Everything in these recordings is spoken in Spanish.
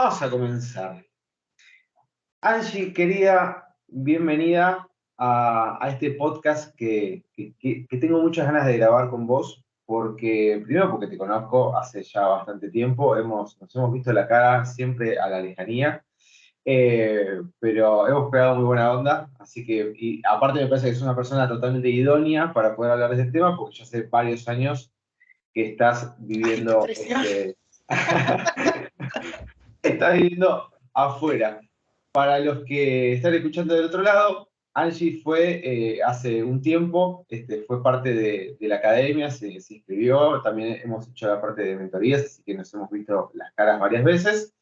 Vamos a comenzar. Angie, querida, bienvenida a este podcast que tengo muchas ganas de grabar con vos, primero porque te conozco hace ya bastante tiempo, nos hemos visto la cara siempre a la lejanía, pero hemos pegado muy buena onda, así que, y aparte me parece que es una persona totalmente idónea para poder hablar de este tema, porque ya hace varios años que estás Ay, qué viviendo, presión. estás viviendo afuera. Para los que están escuchando del otro lado, Angie fue hace un tiempo, fue parte de la academia, se inscribió, también hemos hecho la parte de mentorías, así que nos hemos visto las caras varias veces.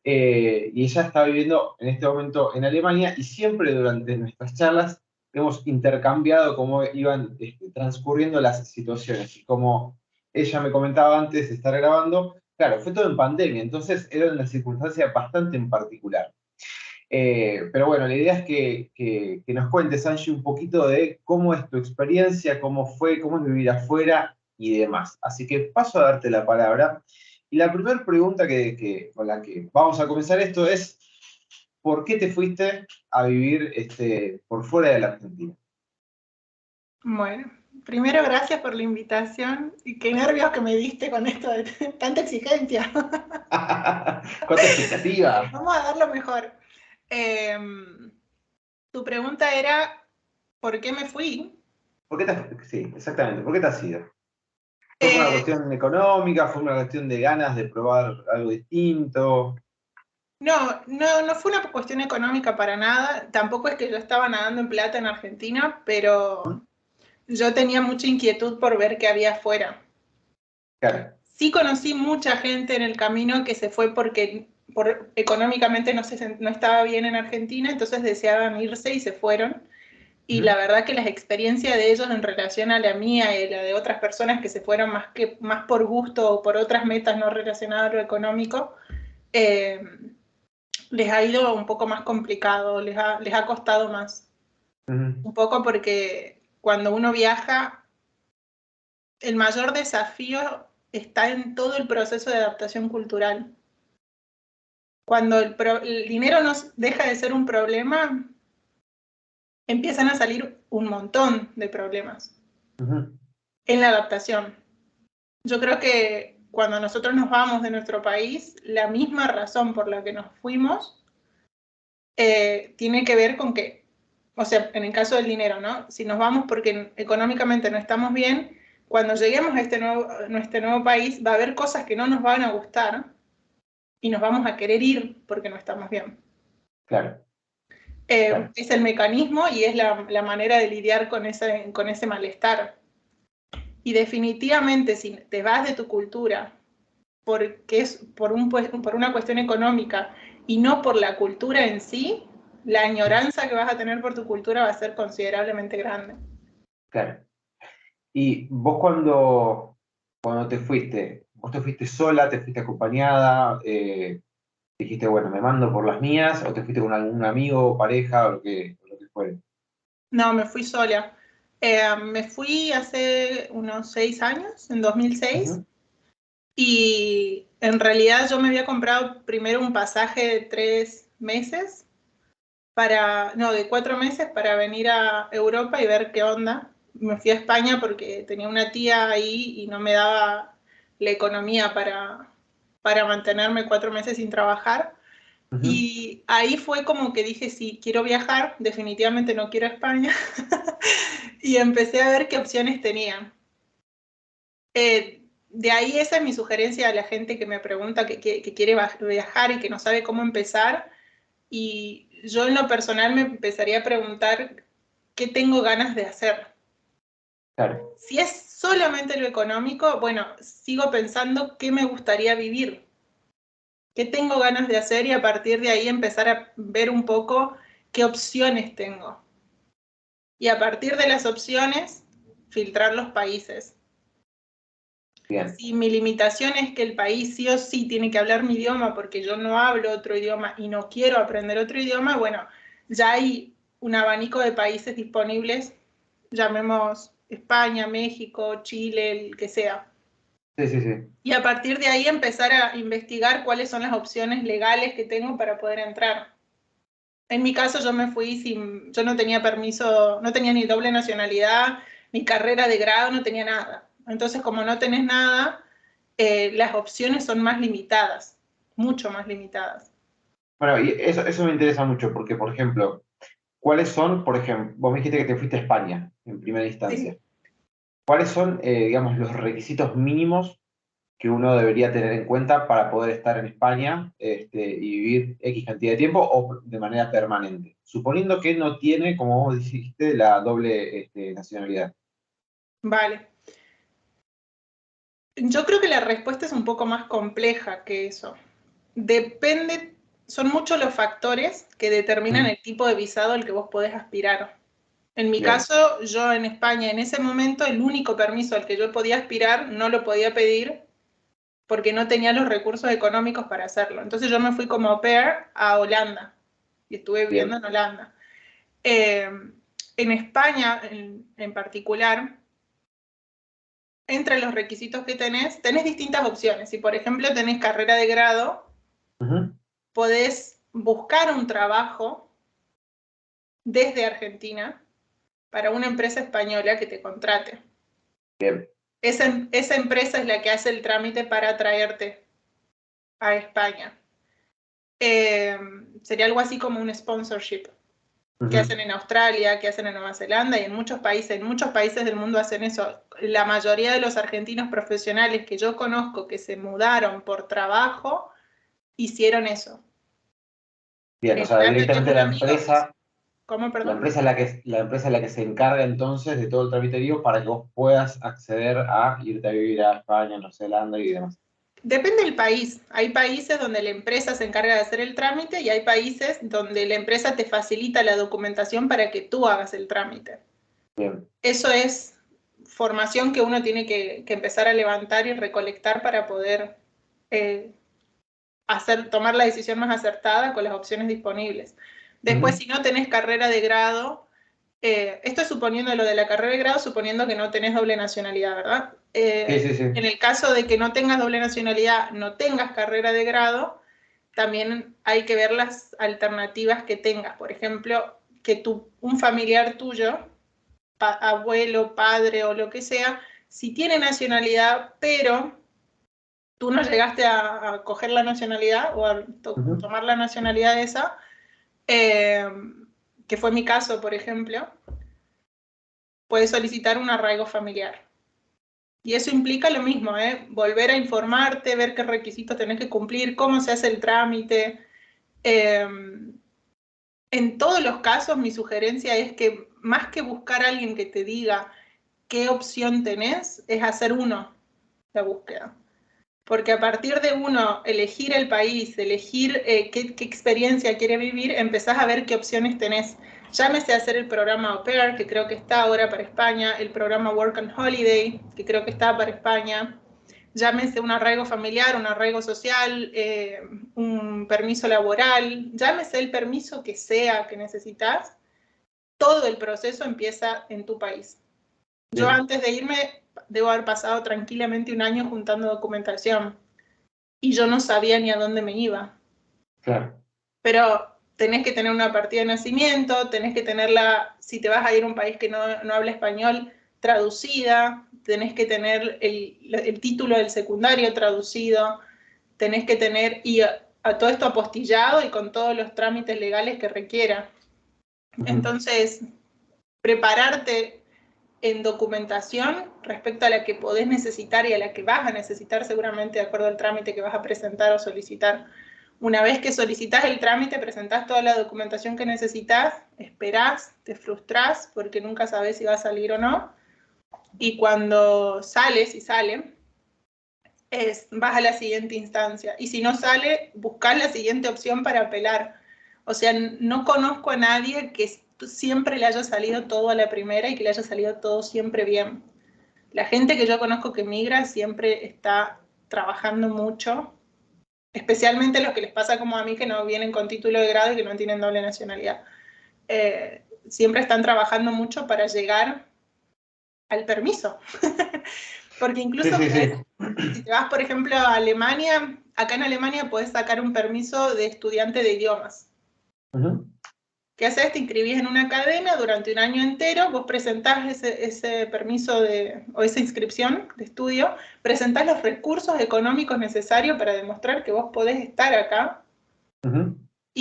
Y ella está viviendo en este momento en Alemania y siempre durante nuestras charlas hemos intercambiado cómo iban transcurriendo las situaciones. Y como ella me comentaba antes de estar grabando, claro, fue todo en pandemia, entonces era una circunstancia bastante en particular. Pero bueno, la idea es que nos cuentes, Angie, un poquito de cómo es tu experiencia, cómo fue, cómo es vivir afuera y demás. Así que paso a darte la palabra. Y la primera pregunta con la que vamos a comenzar esto es, ¿por qué te fuiste a vivir por fuera de la Argentina? Bueno, primero gracias por la invitación y qué nervios que me diste con esto de tanta exigencia. ¿Cuánta expectativa? Vamos a dar lo mejor. Tu pregunta era, ¿por qué me fui? Sí, exactamente, ¿por qué te has ido? ¿Fue por una Eh, cuestión económica? ¿Fue una cuestión de ganas de probar algo distinto? no fue una cuestión económica para nada. Tampoco es que yo estaba nadando en plata en Argentina, pero yo tenía mucha inquietud por ver qué había afuera. Claro. Sí conocí mucha gente en el camino que se fue porque económicamente no estaba bien en Argentina, entonces deseaban irse y se fueron. Y la verdad que las experiencias de ellos en relación a la mía y la de otras personas que se fueron más por gusto o por otras metas no relacionadas a lo económico, eh, les ha ido un poco más complicado, les ha costado más. Un poco porque cuando uno viaja, el mayor desafío está en todo el proceso de adaptación cultural. Cuando el dinero no deja de ser un problema, empiezan a salir un montón de problemas en la adaptación. Yo creo que cuando nosotros nos vamos de nuestro país, la misma razón por la que nos fuimos tiene que ver con que, o sea, en el caso del dinero, ¿no? Si nos vamos porque económicamente no estamos bien, cuando lleguemos a nuestro nuevo país va a haber cosas que no nos van a gustar y nos vamos a querer ir porque no estamos bien. Claro. Claro. Es el mecanismo y es la manera de lidiar con ese malestar. Y definitivamente si te vas de tu cultura porque es por una cuestión económica y no por la cultura en sí, la añoranza que vas a tener por tu cultura va a ser considerablemente grande. Claro. Y vos cuando vos te fuiste sola, te fuiste acompañada, dijiste, bueno, me mando por las mías, o te fuiste con algún amigo, pareja, o lo que fuere. No, me fui sola. Me fui hace unos 6 años, en 2006, Ujú. y en realidad yo me había comprado primero un pasaje de 3 meses de 4 meses para venir a Europa y ver qué onda. Me fui a España porque tenía una tía ahí y no me daba la economía para mantenerme 4 meses sin trabajar. Ujú. Y ahí fue como que dije, sí, quiero viajar, definitivamente no quiero España. Y empecé a ver qué opciones tenía. De ahí esa es mi sugerencia a la gente que me pregunta que quiere viajar y que no sabe cómo empezar. Y yo en lo personal me empezaría a preguntar qué tengo ganas de hacer. Claro. Si es solamente lo económico, bueno, sigo pensando qué me gustaría vivir, qué tengo ganas de hacer y a partir de ahí empezar a ver un poco qué opciones tengo. Y a partir de las opciones, filtrar los países. Bien. Si mi limitación es que el país sí o sí tiene que hablar mi idioma porque yo no hablo otro idioma y no quiero aprender otro idioma, bueno, ya hay un abanico de países disponibles, llamemos España, México, Chile, el que sea. Sí, sí, sí. Y a partir de ahí empezar a investigar cuáles son las opciones legales que tengo para poder entrar. En mi caso yo me fui yo no tenía permiso, no tenía ni doble nacionalidad, ni carrera de grado, no tenía nada. Entonces, como no tenés nada, las opciones son más limitadas, mucho más limitadas. Bueno, y eso me interesa mucho, porque, por ejemplo, ¿cuáles son, por ejemplo, vos me dijiste que te fuiste a España en primera Sí. instancia? ¿Cuáles son, digamos, los requisitos mínimos que uno debería tener en cuenta para poder estar en España y vivir X cantidad de tiempo o de manera permanente? Suponiendo que no tiene, como vos dijiste, la doble nacionalidad. Vale. Yo creo que la respuesta es un poco más compleja que eso. Depende, son muchos los factores que determinan Mm, el tipo de visado al que vos podés aspirar. En mi bien, caso, yo en España, en ese momento, el único permiso al que yo podía aspirar no lo podía pedir porque no tenía los recursos económicos para hacerlo. Entonces yo me fui como au pair a Holanda y estuve viviendo bien. en Holanda. Eh, en España, en particular, entre los requisitos que tenés distintas opciones. Si, por ejemplo, tenés carrera de grado, Ujú, podés buscar un trabajo desde Argentina para una empresa española que te contrate. bien, Esa empresa es la que hace el trámite para traerte a España. Eh, Sería algo así como un sponsorship que ujú, hacen en Australia, que hacen en Nueva Zelanda y en muchos países del mundo hacen eso. La mayoría de los argentinos profesionales que yo conozco que se mudaron por trabajo hicieron eso. bien. O En sea, Holanda tengo directamente un amigo que hizo. ¿Cómo, la perdón? empresa es la empresa es la que se encarga entonces de todo el tramiterío para que vos puedas acceder a irte a vivir a España, Nueva Zelanda y demás. Depende del país. Hay países donde la empresa se encarga de hacer el trámite y hay países donde la empresa te facilita la documentación para que tú hagas el trámite. Bien. Eso es formación que uno tiene que empezar a levantar y recolectar para poder eh, tomar la decisión más acertada con las opciones disponibles. Después, Ujú. si no tenés carrera de grado, esto es suponiendo lo de la carrera de grado, suponiendo que no tenés doble nacionalidad, ¿verdad? Sí, sí, sí. En el caso de que no tengas doble nacionalidad, no tengas carrera de grado, también hay que ver las alternativas que tengas. Por ejemplo, que un familiar tuyo, abuelo, padre o lo que sea, si tiene nacionalidad, pero tú no llegaste a coger la nacionalidad o a Ujú. tomar la nacionalidad esa, eh, que fue mi caso, por ejemplo, puedes solicitar un arraigo familiar. Y eso implica lo mismo, ¿eh? Volver a informarte, ver qué requisitos tenés que cumplir, cómo se hace el trámite. Eh, en todos los casos, mi sugerencia es que más que buscar a alguien que te diga qué opción tenés, es hacer uno la búsqueda. Porque a partir de uno elegir el país, elegir qué experiencia quiere vivir, empezás a ver qué opciones tenés. Llámese a hacer el programa Au Pair, que creo que está ahora para España, el programa Work and Holiday, que creo que está para España. Llámese un arraigo familiar, un arraigo social, un permiso laboral, llámese el permiso que sea que necesitas, todo el proceso empieza en tu país. Yo Bien, antes de irme debo haber pasado tranquilamente un año juntando documentación y yo no sabía ni a dónde me iba. claro. Pero tenés que tener una partida de nacimiento, tenés que tenerla, si te vas a ir a un país que no habla español, traducida, tenés que tener el título del secundario traducido, tenés que tener, y a todo esto apostillado y con todos los trámites legales que requiera. Ujú. Entonces, prepararte en documentación respecto a la que podés necesitar y a la que vas a necesitar seguramente de acuerdo al trámite que vas a presentar o solicitar. Una vez que solicitas el trámite, presentás toda la documentación que necesitas, esperás, te frustrás porque nunca sabes si va a salir o no. Y cuando sale, si sale, vas a la siguiente instancia. Y si no sale, buscás la siguiente opción para apelar. O sea, no conozco a nadie que siempre le haya salido todo a la primera y que le haya salido todo siempre bien. La gente que yo conozco que migra siempre está trabajando mucho, especialmente los que les pasa como a mí que no vienen con título de grado y que no tienen doble nacionalidad. Siempre están trabajando mucho para llegar al permiso. Porque incluso si te vas, por ejemplo, a Alemania, acá en Alemania podés sacar un permiso de estudiante de idiomas. ¿Qué haces? Te inscribís en una academia durante un año entero, vos presentás ese permiso o esa inscripción de estudio, presentás los recursos económicos necesarios para demostrar que vos podés estar acá,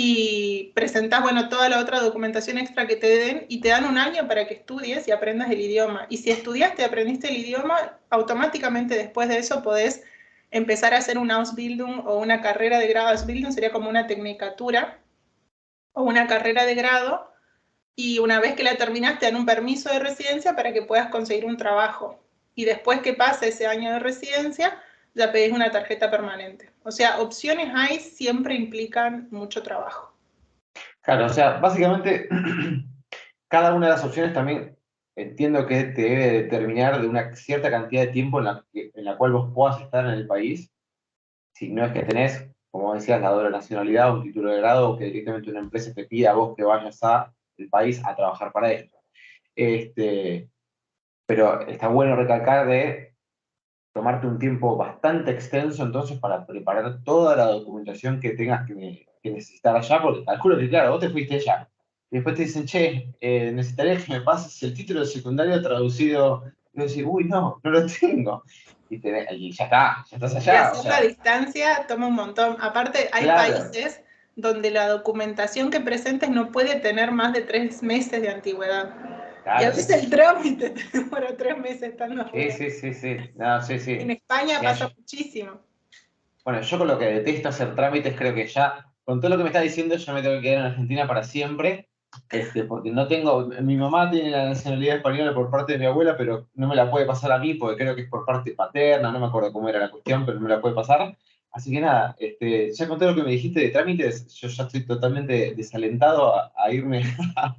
y presentás, bueno, toda la otra documentación extra que te den, y te dan un año para que estudies y aprendas el idioma. Y si estudiaste y aprendiste el idioma, automáticamente después de eso podés empezar a hacer una Ausbildung o una carrera de grado. Ausbildung sería como una tecnicatura o una carrera de grado, y una vez que la terminaste, te dan un permiso de residencia para que puedas conseguir un trabajo. Y después que pase ese año de residencia, ya pedís una tarjeta permanente. O sea, opciones hay, siempre implican mucho trabajo. Claro, o sea, básicamente cada una de las opciones también entiendo que te debe determinar de una cierta cantidad de tiempo en la cual vos puedas estar en el país. Si no es que tenés, como decías, la doble nacionalidad, un título de grado, o que directamente una empresa te pida a vos que vayas al país a trabajar para esto. Pero está bueno recalcar de tomarte un tiempo bastante extenso entonces para preparar toda la documentación que tengas que necesitar allá, porque calculo que, claro, vos te fuiste allá. Y después te dicen, che, necesitaría que me pases el título de secundario traducido. Y vos decís, uy, no lo tengo. Y ya estás allá. Y hacer la distancia toma un montón. Aparte, hay países donde la documentación que presentes no puede tener más de 3 meses de antigüedad. Claro. Y a veces el trámite te demora 3 meses estando afuera. Sí. No, sí. En España pasa muchísimo. Bueno, yo con lo que detesto hacer trámites, creo que ya, con todo lo que me está diciendo, yo me tengo que quedar en Argentina para siempre, porque no tengo, mi mamá tiene la nacionalidad española por parte de mi abuela, pero no me la puede pasar a mí, porque creo que es por parte paterna, no me acuerdo cómo era la cuestión, pero no me la puede pasar. Así que nada, ya con todo lo que me dijiste de trámites, yo ya estoy totalmente desalentado a irme,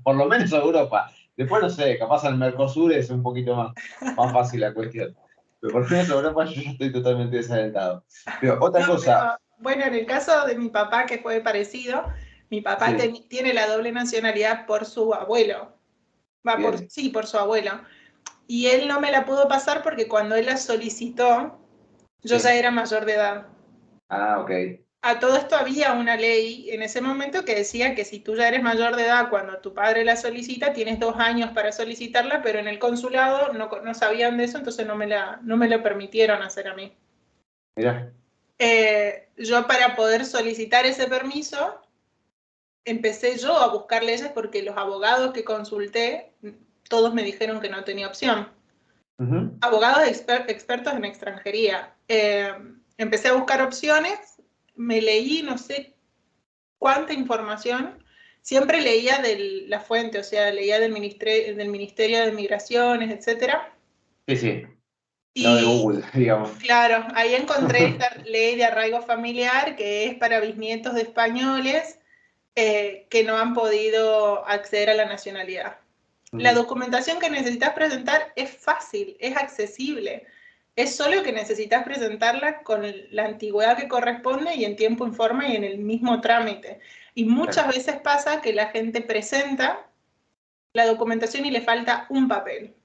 por lo menos a Europa. Después, no sé, capaz al Mercosur es un poquito más fácil la cuestión. Pero por fin en Europa yo ya estoy totalmente desalentado. Pero otra cosa. Pero, bueno, en el caso de mi papá, que fue parecido, mi papá tiene la doble nacionalidad por su abuelo. Por su abuelo. Y él no me la pudo pasar porque cuando él la solicitó, yo ya era mayor de edad. Ah, ok. A todo esto había una ley en ese momento que decía que si tú ya eres mayor de edad cuando tu padre la solicita, tienes 2 años para solicitarla, pero en el consulado no sabían de eso, entonces no me lo permitieron hacer a mí. Mirá. Yo para poder solicitar ese permiso, empecé yo a buscar leyes porque los abogados que consulté, todos me dijeron que no tenía opción. Abogados expertos en extranjería. Empecé a buscar opciones, me leí no sé cuánta información, siempre leía de la fuente, o sea, leía del Ministerio de Migraciones, etc. Sí. No de Google, digamos. Claro, ahí encontré esta ley de arraigo familiar que es para bisnietos de españoles que no han podido acceder a la nacionalidad. La documentación que necesitas presentar es fácil, es accesible. Es solo que necesitas presentarla con la antigüedad que corresponde y en tiempo y forma y en el mismo trámite. Y muchas veces pasa que la gente presenta la documentación y le falta un papel.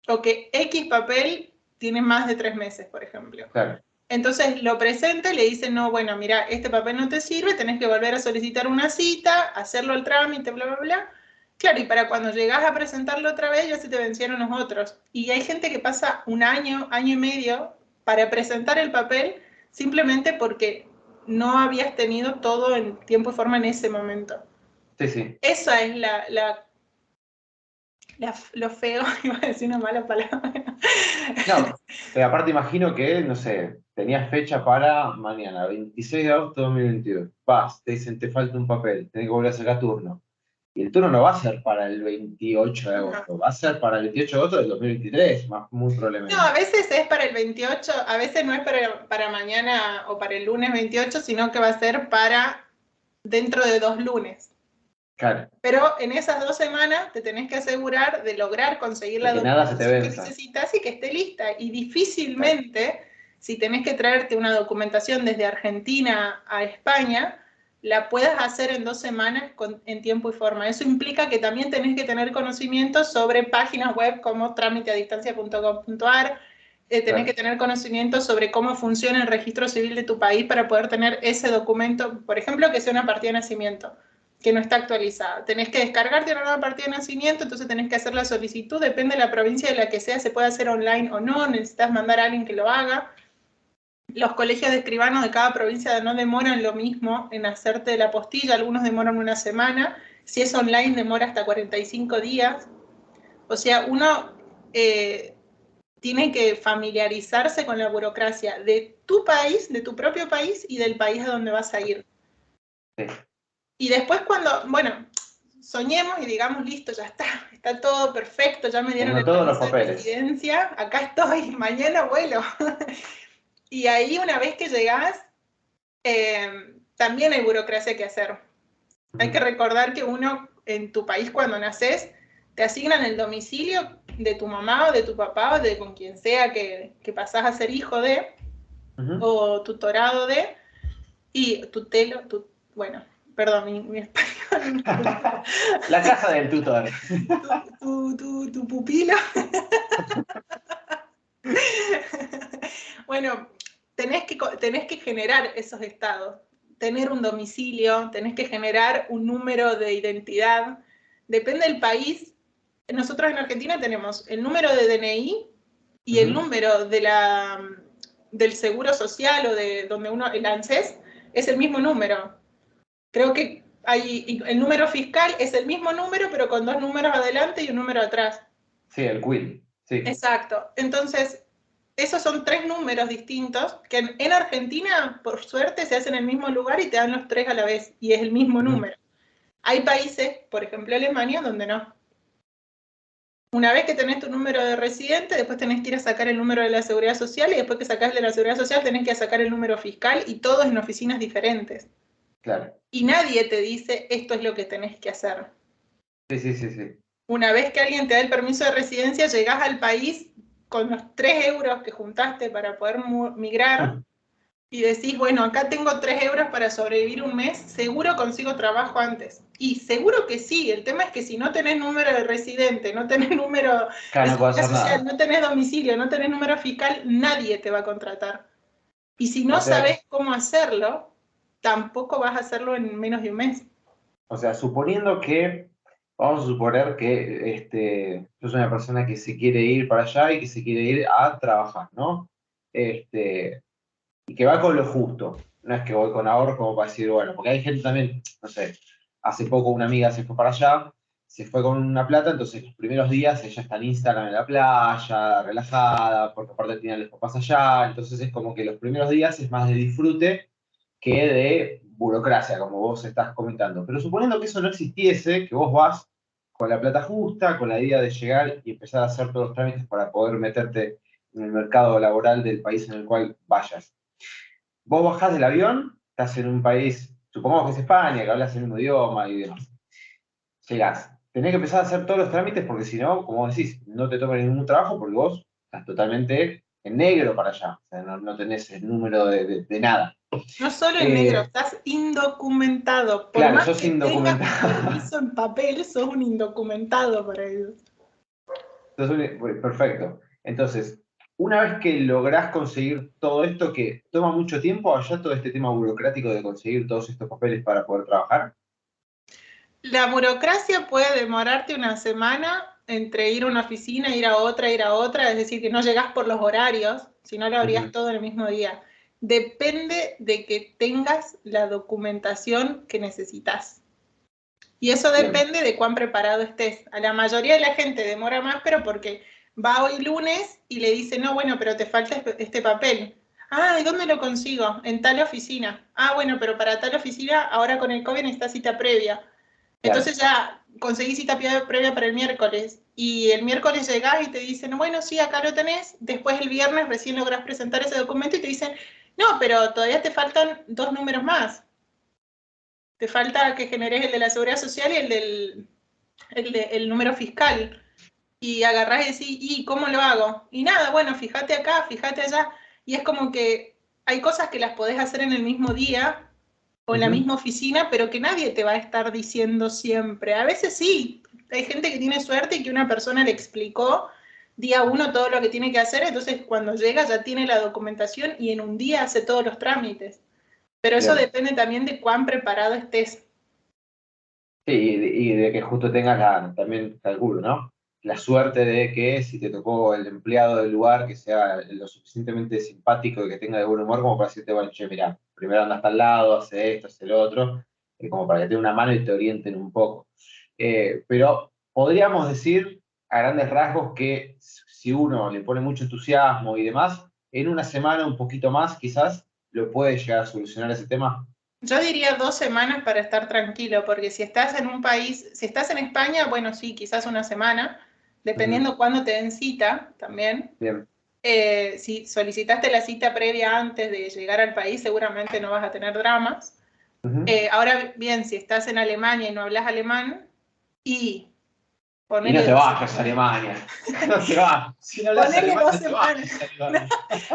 O que X papel tiene más de 3 meses, por ejemplo. Claro. Entonces lo presenta y le dicen, no, bueno, mira, este papel no te sirve, tenés que volver a solicitar una cita, hacerlo al trámite, bla, bla, bla. Claro, y para cuando llegás a presentarlo otra vez ya se te vencieron los otros. Y hay gente que pasa un año, año y medio para presentar el papel simplemente porque no habías tenido todo en tiempo y forma en ese momento. Sí. Esa es lo feo, iba a decir una mala palabra. No, pero aparte imagino que, no sé, tenías fecha para mañana, 26 de agosto de 2022. Vas, te dicen, te falta un papel, tenés que volver a sacar turno. Y el turno no va a ser para el 28 de agosto, va a ser para el 28 de agosto del 2023, muy probablemente. No, a veces es para el 28, a veces no es para mañana o para el lunes 28, sino que va a ser para dentro de 2 lunes. Claro. Pero en esas 2 semanas te tenés que asegurar de lograr conseguir la documentación que necesitas y que esté lista. Y difícilmente, si tenés que traerte una documentación desde Argentina a España, la puedas hacer en 2 semanas en tiempo y forma. Eso implica que también tenés que tener conocimientos sobre páginas web como tramiteadistancia.gov.ar, tenés que tener conocimiento sobre cómo funciona el registro civil de tu país para poder tener ese documento, por ejemplo, que sea una partida de nacimiento, que no está actualizada. Tenés que descargarte una nueva partida de nacimiento, entonces tenés que hacer la solicitud, depende de la provincia de la que sea, se puede hacer online o no, necesitas mandar a alguien que lo haga. Los colegios de escribanos de cada provincia no demoran lo mismo en hacerte la apostilla, algunos demoran una semana, si es online demora hasta 45 días. O sea, uno tiene que familiarizarse con la burocracia de tu país, de tu propio país y del país a donde vas a ir. Sí. Y después cuando, bueno, soñemos y digamos, listo, ya está todo perfecto, ya me dieron Tengo el todos los permiso de papeles. residencia, acá estoy, mañana vuelo. Y ahí una vez que llegás, también hay burocracia que hacer. Hay que recordar que uno, en tu país cuando naces, te asignan el domicilio de tu mamá o de tu papá o de con quien sea que pasás a ser hijo de, o tutorado de, y bueno, perdón, mi español. La casa del tutor. Tu pupilo. Bueno, tenés que generar esos estados, tener un domicilio, tenés que generar un número de identidad. Depende del país. Nosotros en Argentina tenemos el número de DNI y el número del seguro social o de donde el ANSES es el mismo número. Creo que el número fiscal es el mismo número, pero con 2 números adelante y un número atrás. Sí, el Quill. Sí. Exacto. Entonces, esos son 3 números distintos que en Argentina, por suerte, se hacen en el mismo lugar y te dan los 3 a la vez, y es el mismo número. Hay países, por ejemplo Alemania, donde no. Una vez que tenés tu número de residente, después tenés que ir a sacar el número de la seguridad social, y después que sacás el de la seguridad social, tenés que sacar el número fiscal, y todo en oficinas diferentes. Claro. Y nadie te dice, esto es lo que tenés que hacer. Sí. Una vez que alguien te da el permiso de residencia, llegás al país con los 3 euros que juntaste para poder migrar y decís, bueno, acá tengo 3 euros para sobrevivir un mes, seguro consigo trabajo antes. Y seguro que sí, el tema es que si no tenés número de residente, no tenés número Claro, no puedo hacer social, nada. no tenés domicilio, no tenés número fiscal, nadie te va a contratar. Y si no O sea, sabés cómo hacerlo, tampoco vas a hacerlo en menos de un mes. O sea, suponiendo que, vamos a suponer que sos una persona que se quiere ir para allá y que se quiere ir a trabajar, ¿no? Y que va con lo justo. No es que voy con ahorro como para decir, bueno, porque hay gente también, no sé, hace poco una amiga se fue para allá, se fue con una plata, entonces los primeros días ella está en Instagram en la playa, relajada, porque aparte tiene a los papás allá, entonces es como que los primeros días es más de disfrute que de burocracia, como vos estás comentando. Pero suponiendo que eso no existiese, que vos vas con la plata justa, con la idea de llegar y empezar a hacer todos los trámites para poder meterte en el mercado laboral del país en el cual vayas. Vos bajás del avión, estás en un país, supongamos que es España, que hablas el mismo idioma y demás. Llegás, tenés que empezar a hacer todos los trámites porque si no, como decís, no te toman ningún trabajo porque vos estás totalmente en negro para allá. O sea, no tenés el número de nada. No solo en negro, estás indocumentado. Por Claro, más sos que tengas indocumentado. permiso en papel, sos un indocumentado para ellos. Perfecto. Entonces, una vez que lográs conseguir todo esto, que toma mucho tiempo allá, todo este tema burocrático de conseguir todos estos papeles para poder trabajar. La burocracia puede demorarte una semana entre ir a una oficina, ir a otra, es decir, que no llegás por los horarios, si no lo habrías todo en el mismo día. Depende de que tengas la documentación que necesitas. Y eso depende de cuán preparado estés. A la mayoría de la gente demora más, pero porque va hoy lunes y le dice, no, bueno, pero te falta este papel. Ah, ¿y dónde lo consigo? En tal oficina. Ah, bueno, pero para tal oficina, ahora con el COVID necesitas cita previa. Entonces ya conseguí cita previa para el miércoles. Y el miércoles llegás y te dicen, bueno, sí, acá lo tenés. Después el viernes recién lográs presentar ese documento y te dicen, no, pero todavía te faltan 2 números más. Te falta que generes el de la seguridad social y el número fiscal. Y agarrás y decís, ¿y cómo lo hago? Y nada, bueno, fíjate acá, fíjate allá. Y es como que hay cosas que las podés hacer en el mismo día o en la misma oficina, pero que nadie te va a estar diciendo siempre. A veces sí, hay gente que tiene suerte y que una persona le explicó día uno todo lo que tiene que hacer, entonces cuando llega ya tiene la documentación y en un día hace todos los trámites. Pero eso Bien. depende también de cuán preparado estés. Sí, y de que justo tengas también calculo, ¿no? La suerte de que si te tocó el empleado del lugar que sea lo suficientemente simpático y que tenga de buen humor como para decirte, bueno, che, mira, primero anda hasta al lado, hace esto, hace lo otro, como para que te dé una mano y te orienten un poco. Pero podríamos decir a grandes rasgos que si uno le pone mucho entusiasmo y demás, en una semana, un poquito más, quizás, lo puede llegar a solucionar ese tema. Yo diría 2 semanas para estar tranquilo, porque si estás en un país, si estás en España, bueno, sí, quizás una semana, Ujú. dependiendo cuándo te den cita también. Bien. Si solicitaste la cita previa antes de llegar al país, seguramente no vas a tener dramas. Ujú. Ahora bien, si estás en Alemania y no hablas alemán, y Y no ponele te dos vayas a semanas. Alemania. No te vas. Si no hablas Ponele alemán, dos no te semanas. vayas a Alemania.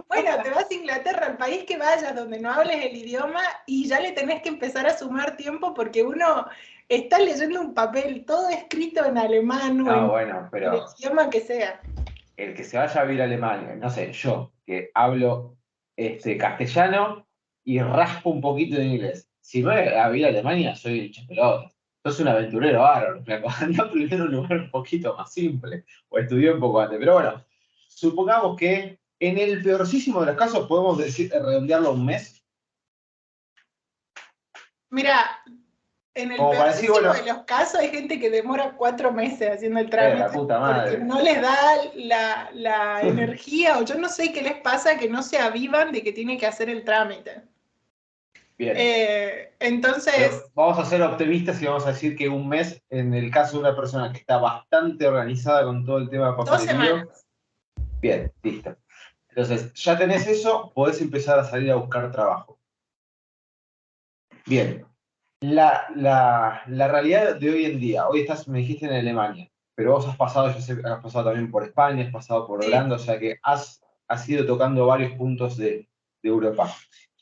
Bueno, te vas a Inglaterra, al país que vayas, donde no hables el idioma, y ya le tenés que empezar a sumar tiempo porque uno está leyendo un papel, todo escrito en alemán o No, en bueno, el pero idioma que sea. el que se vaya a vivir a Alemania, no sé, yo, que hablo castellano y raspo un poquito de inglés. Si me voy a vivir a Alemania, soy un pelota. Sos un aventurero bárbaro. Flaco. Anda primero a un lugar un poquito más simple. O estudié un poco antes. Pero bueno, supongamos que en el peorcísimo de los casos podemos decir, redondearlo a un mes. Mira, en el Como para decir, peorcísimo de bueno, los casos hay gente que demora 4 meses haciendo el la trámite puta porque madre. no les da la energía o yo no sé qué les pasa que no se avivan de que tienen que hacer el trámite. Bien. Pero Entonces, vamos a ser optimistas y vamos a decir que un mes, en el caso de una persona que está bastante organizada con todo el tema de dos papelerío, semanas. bien, listo. Entonces, ya tenés eso, podés empezar a salir a buscar trabajo. Bien, la realidad de hoy en día, hoy estás, me dijiste en Alemania, pero vos has pasado, yo sé, has pasado también por España, has pasado por Sí. Holanda, o sea que has ido tocando varios puntos de Europa.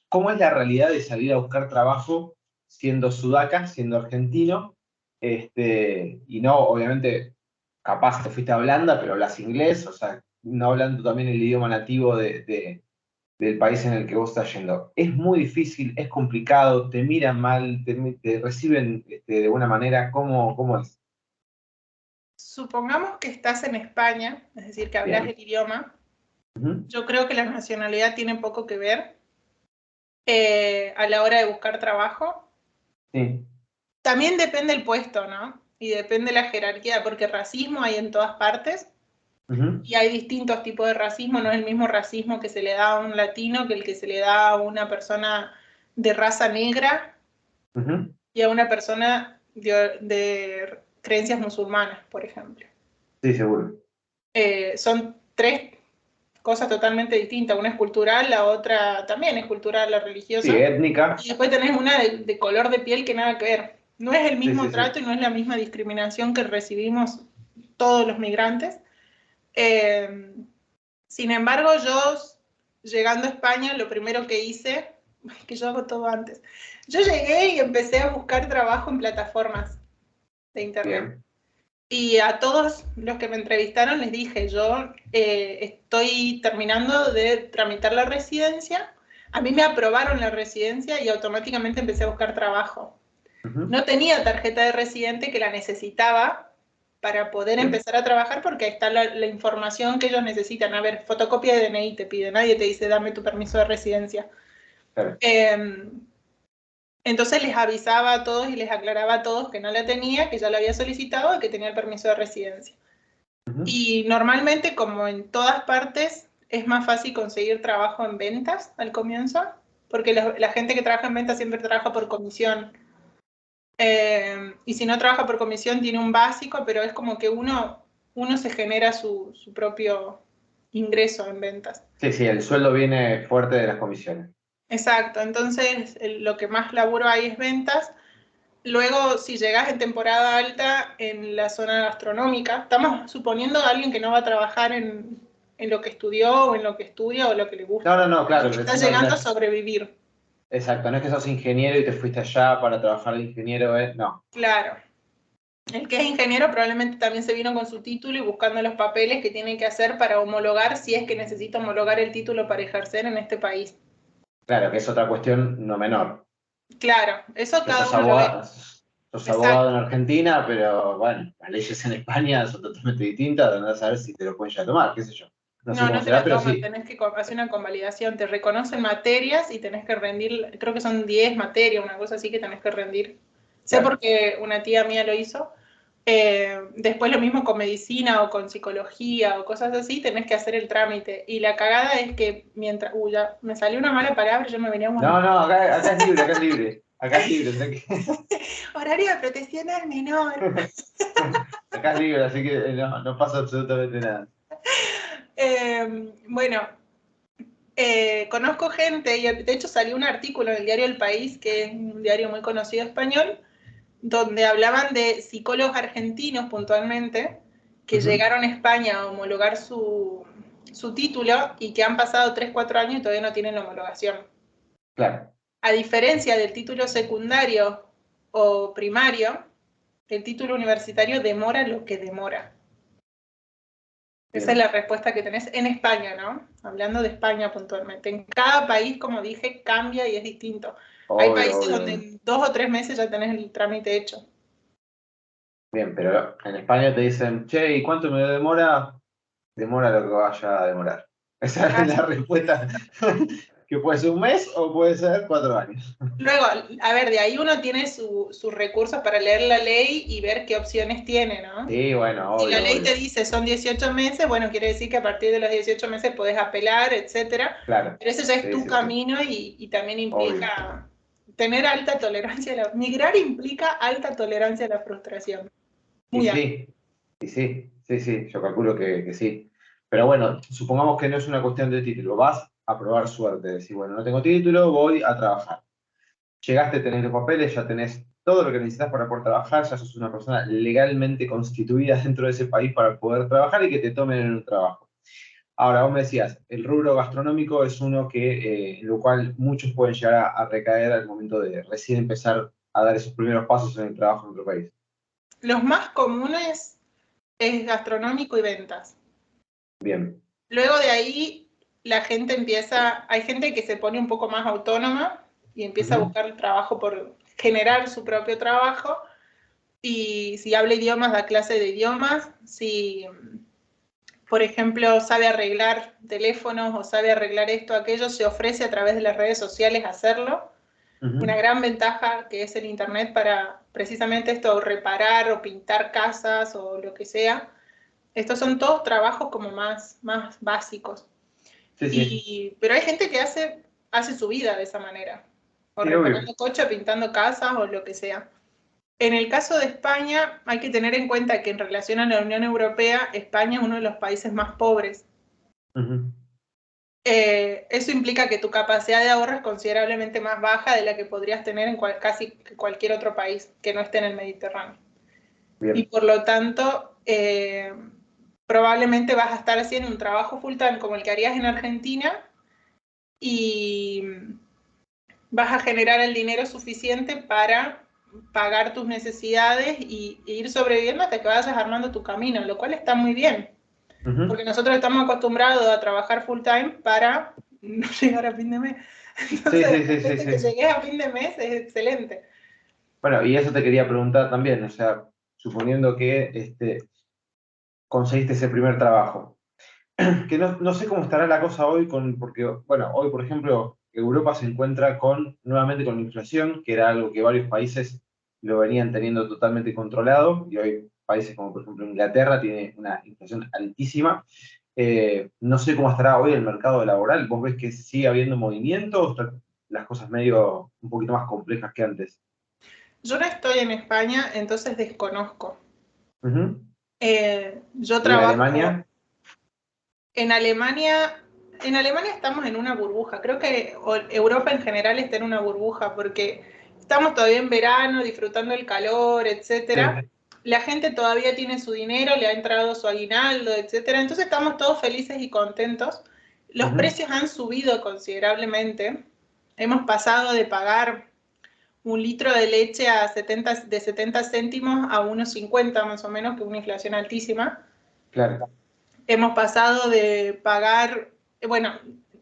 ¿Cómo es la realidad de salir a buscar trabajo siendo sudaca, siendo argentino? Y no, obviamente, capaz te fuiste a Holanda, pero hablas inglés, o sea, no hablando también el idioma nativo del país en el que vos estás yendo. Es muy difícil, es complicado, te miran mal, te reciben de buena manera. ¿Cómo es? Supongamos que estás en España, es decir, que hablas Bien. el idioma. Ujú. Yo creo que la nacionalidad tiene poco que ver a la hora de buscar trabajo. Sí. También depende el puesto, ¿no? Y depende la jerarquía, porque racismo hay en todas partes Ujú. y hay distintos tipos de racismo. No es el mismo racismo que se le da a un latino que el que se le da a una persona de raza negra Ujú. y a una persona de creencias musulmanas, por ejemplo. Sí, seguro. Son tres cosas totalmente distintas. Una es cultural, la otra también es cultural, la Sí, religiosa. étnica. Y después tenés una de color de piel que nada que ver. No es el Sí, mismo sí, sí. trato y no es la misma discriminación que recibimos todos los migrantes. Eh, Sin embargo, yo llegando a España, lo primero que hice, que yo hago todo antes, yo llegué y empecé a buscar trabajo en plataformas de internet. Bien. Y a todos los que me entrevistaron les dije, yo estoy terminando de tramitar la residencia, a mí me aprobaron la residencia y automáticamente empecé a buscar trabajo. Ujú. No tenía tarjeta de residente que la necesitaba para poder Bien. empezar a trabajar porque ahí está la información que ellos necesitan. A ver, fotocopia de DNI te pide, nadie te dice dame tu permiso de residencia. Claro. Eh, entonces les avisaba a todos y les aclaraba a todos que no la tenía, que ya la había solicitado y que tenía el permiso de residencia. Ujú. Y normalmente, como en todas partes, es más fácil conseguir trabajo en ventas al comienzo, porque la gente que trabaja en ventas siempre trabaja por comisión. Y si no trabaja por comisión, tiene un básico, pero es como que uno se genera su propio ingreso en ventas. Sí, sí, el sueldo viene fuerte de las comisiones. Exacto, entonces lo que más laburo ahí es ventas. Luego, si llegas en temporada alta en la zona gastronómica, estamos suponiendo a alguien que no va a trabajar en lo que estudió o en lo que estudia o lo que le No, gusta. no, no, Alguien claro. que está llegando a sobrevivir. Exacto, no es que sos ingeniero y te fuiste allá para trabajar de ingeniero, ¿eh? No. Claro. El que es ingeniero probablemente también se vino con su título y buscando los papeles que tiene que hacer para homologar, si es que necesita homologar el título para ejercer en este país. Claro, que es otra cuestión no menor. Claro, eso Que cada uno lo ve. sos abogado en Exacto. Argentina, pero bueno, las leyes en España son totalmente distintas, andás a ver si te lo pueden ya tomar, qué sé yo. No sé No, cómo no te será, la pero toman, sí. tenés que hacer una convalidación, te reconocen materias y tenés que rendir, creo que son 10 materias, una cosa así que tenés que rendir. Sé Claro. porque una tía mía lo hizo. Después lo mismo con medicina o con psicología o cosas así, tenés que hacer el trámite. Y la cagada es que mientras, ya me salió una mala palabra, yo me venía No, aguantando. no, acá es libre, acá es libre. Acá es libre, Horario de protección al menor. acá es libre, así que no pasa absolutamente nada. Bueno, conozco gente, y de hecho salió un artículo en el diario El País, que es un diario muy conocido español, donde hablaban de psicólogos argentinos puntualmente, que llegaron a España a homologar su título y que han pasado 3 4 años y todavía no tienen la homologación. Claro. A diferencia del título secundario o primario, el título universitario demora lo que demora. Esa es Bien. la respuesta que tenés en España, ¿no? Hablando de España puntualmente. En cada país, como dije, cambia y es distinto. Hay Obvio, países obvio, donde obvio. en 2 o 3 meses ya tenés el trámite hecho. Bien, pero en España te dicen, che, ¿y cuánto me demora? Demora lo que vaya a demorar. Esa es la respuesta, que puede ser un mes o puede ser 4 años. Luego, a ver, de ahí uno tiene sus recursos para leer la ley y ver qué opciones tiene, ¿no? Sí, bueno, Si la obvio, ley te obvio. dice son 18 meses, bueno, quiere decir que a partir de los 18 meses podés apelar, etcétera. Claro. Pero eso ya es Sí, tu sí, sí. camino y también Obvio. implica tener alta tolerancia. Migrar implica alta tolerancia a la frustración. Y Muy alta. sí, y sí, sí, sí, yo calculo que sí. Pero bueno, supongamos que no es una cuestión de título. Vas a probar suerte. Decir, bueno, no tengo título, voy a trabajar. Llegaste a tener los papeles, ya tenés todo lo que necesitas para poder trabajar, ya sos una persona legalmente constituida dentro de ese país para poder trabajar y que te tomen en un trabajo. Ahora, vos me decías, el rubro gastronómico es uno que, en lo cual muchos pueden llegar a recaer al momento de recién empezar a dar esos primeros pasos en el trabajo en otro país. Los más comunes es gastronómico y ventas. Bien. Luego de ahí, la gente empieza, hay gente que se pone un poco más autónoma y empieza a Ujú. buscar trabajo por generar su propio trabajo. Y si habla idiomas, da clase de idiomas. Si, por ejemplo, sabe arreglar teléfonos o sabe arreglar esto o aquello, se ofrece a través de las redes sociales hacerlo. Una Ujú. gran ventaja que es el Internet para precisamente esto, reparar o pintar casas o lo que sea. Estos son todos trabajos como más básicos. Sí, sí, Pero hay gente que hace su vida de esa manera, o sí, obvio. reparando coches, pintando casas o lo que sea. En el caso de España, hay que tener en cuenta que en relación a la Unión Europea, España es uno de los países más pobres. Ujú. Eso implica que tu capacidad de ahorro es considerablemente más baja de la que podrías tener en casi cualquier otro país que no esté en el Mediterráneo. Y Bien. por lo tanto, probablemente vas a estar haciendo un trabajo full time como el que harías en Argentina y vas a generar el dinero suficiente para pagar tus necesidades e ir sobreviviendo hasta que vayas armando tu camino, lo cual está muy bien, Ujú. porque nosotros estamos acostumbrados a trabajar full time para no llegar a fin de mes. Sí, Entonces, de sí, sí, sí, repente que sí. llegues a fin de mes es excelente. Bueno, y eso te quería preguntar también, o sea, suponiendo que conseguiste ese primer trabajo, que no sé cómo estará la cosa hoy porque, bueno, hoy, por ejemplo, Europa se encuentra nuevamente con inflación, que era algo que varios países lo venían teniendo totalmente controlado, y hoy países como, por ejemplo, Inglaterra tiene una inflación altísima. No sé cómo estará hoy el mercado laboral. ¿Vos ves que sigue habiendo movimiento o están las cosas medio un poquito más complejas que antes? Yo no estoy en España, entonces desconozco. Ujú. Yo ¿Y en trabajo Alemania? en Alemania. En Alemania estamos en una burbuja. Creo que Europa en general está en una burbuja porque estamos todavía en verano, disfrutando el calor, etcétera. Sí. La gente todavía tiene su dinero, le ha entrado su aguinaldo, etcétera. Entonces estamos todos felices y contentos. Los Ujú. precios han subido considerablemente. Hemos pasado de pagar un litro de leche de 70 céntimos a 1,50 más o menos, que es una inflación altísima. Claro. Hemos pasado de pagar, bueno,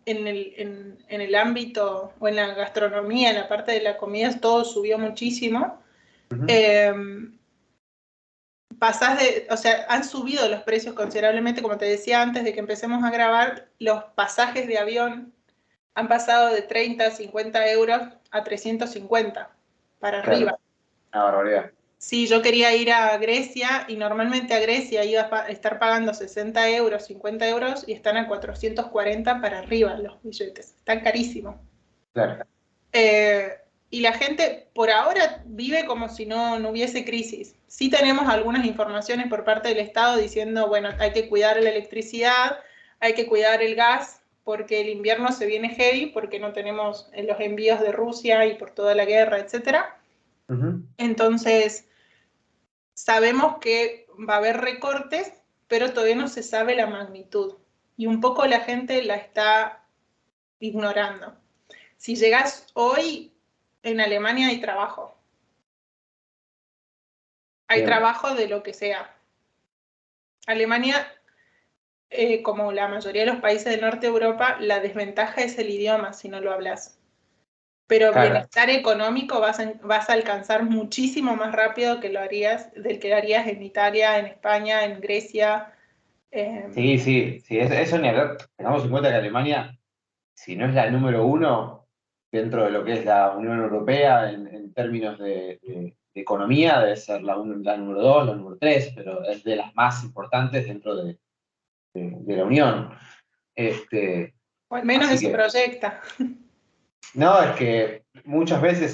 en el ámbito o en la gastronomía, en la parte de la comida, todo subió muchísimo. Uh-huh. O sea, han subido los precios considerablemente, como te decía antes de que empecemos a grabar, los pasajes de avión han pasado de 30, 50 euros a 350 para arriba. Claro. Una barbaridad. Sí, yo quería ir a Grecia y normalmente a Grecia iba a estar pagando 60 euros, 50 euros y están a 440 para arriba los billetes. Están carísimos. Claro. Y la gente por ahora vive como si no hubiese crisis. Sí tenemos algunas informaciones por parte del Estado diciendo, bueno, hay que cuidar la electricidad, hay que cuidar el gas, porque el invierno se viene heavy, porque no tenemos los envíos de Rusia y por toda la guerra, etc. Uh-huh. Entonces, sabemos que va a haber recortes, pero todavía no se sabe la magnitud. Y un poco la gente la está ignorando. Si llegas hoy, en Alemania hay trabajo. Hay Bien. trabajo de lo que sea. Alemania, como la mayoría de los países del norte de Europa, la desventaja es el idioma si no lo hablas. Pero Claro. bienestar económico vas a alcanzar muchísimo más rápido del que lo harías en Italia, en España, en Grecia. Sí, sí, sí, eso ni hablar. Tengamos en cuenta que Alemania, si no es la número uno dentro de lo que es la Unión Europea en términos de economía, debe ser la número dos, la número tres, pero es de las más importantes dentro de la Unión. O al menos Así eso que, proyecta. no, es que muchas veces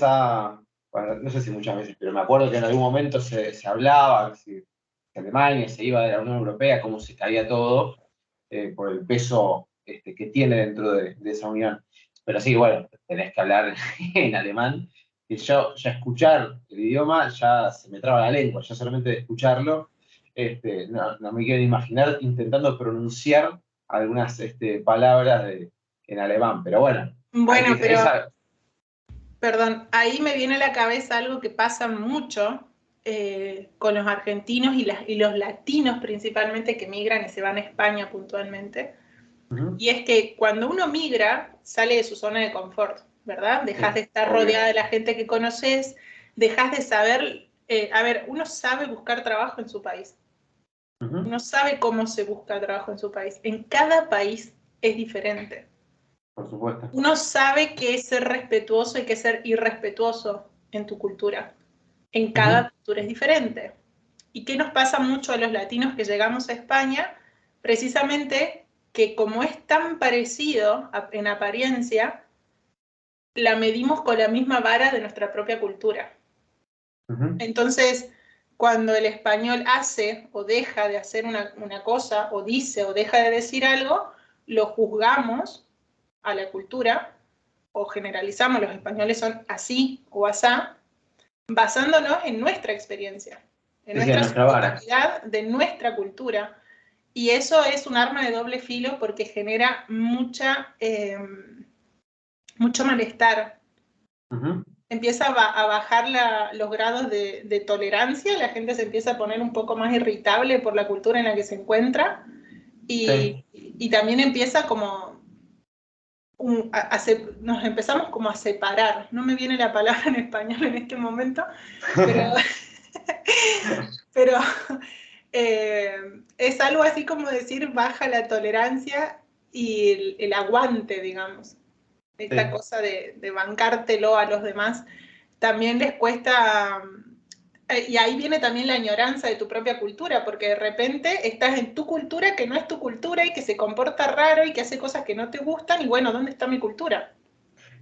bueno, no sé si muchas veces, pero me acuerdo que en algún momento se hablaba que si Alemania se iba de la Unión Europea, cómo se caía todo por el peso que tiene dentro de esa unión. Pero sí, bueno, tenés que hablar en alemán. Y yo ya escuchar el idioma ya se me traba la lengua, ya solamente de escucharlo, no me quiero ni imaginar intentando pronunciar algunas palabras en alemán. Pero bueno, hay que Bueno, pero, esa. perdón, ahí me viene a la cabeza algo que pasa mucho con los argentinos y los latinos principalmente que migran y se van a España puntualmente. Ujú. Y es que cuando uno migra, sale de su zona de confort, ¿verdad? Dejas de Sí, estar obvio. rodeada de la gente que conoces, dejas de saber, a ver, uno sabe buscar trabajo en su país, Ujú. uno sabe cómo se busca trabajo en su país. En cada país es diferente. Por supuesto. Uno sabe qué es ser respetuoso y qué es ser irrespetuoso en tu cultura. En Ujú. cada cultura es diferente. ¿Y qué nos pasa mucho a los latinos que llegamos a España? Precisamente que como es tan parecido en apariencia, la medimos con la misma vara de nuestra propia cultura. Ujú. Entonces, cuando el español hace o deja de hacer una cosa, o dice o deja de decir algo, lo juzgamos a la cultura, o generalizamos, los españoles son así o asá, basándonos en nuestra experiencia, en Sí, sí, en nuestra nuestra vara. subjetividad de nuestra cultura. Y eso es un arma de doble filo porque genera mucho malestar. Ujú. Empieza a bajar los grados de tolerancia, la gente se empieza a poner un poco más irritable por la cultura en la que se encuentra Sí. y también empieza como nos empezamos como a separar. No me viene la palabra en español en este momento, pero, pero es algo así como decir baja la tolerancia y el aguante, digamos. Esta Sí. cosa de bancártelo a los demás, también les cuesta, y ahí viene también la añoranza de tu propia cultura, porque de repente estás en tu cultura que no es tu cultura y que se comporta raro y que hace cosas que no te gustan, y bueno, ¿dónde está mi cultura?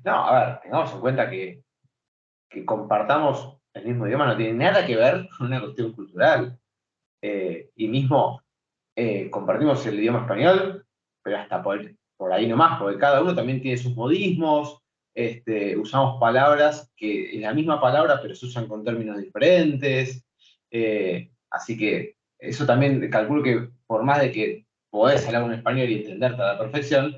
No, a ver, tengamos en cuenta que compartamos el mismo idioma no tiene nada que ver con una cuestión cultural. Y mismo compartimos el idioma español, pero hasta por ahí nomás, porque cada uno también tiene sus modismos, usamos palabras que es la misma palabra, pero se usan con términos diferentes. Así que eso también calculo que por más de que podés hablar un español y entenderte a la perfección,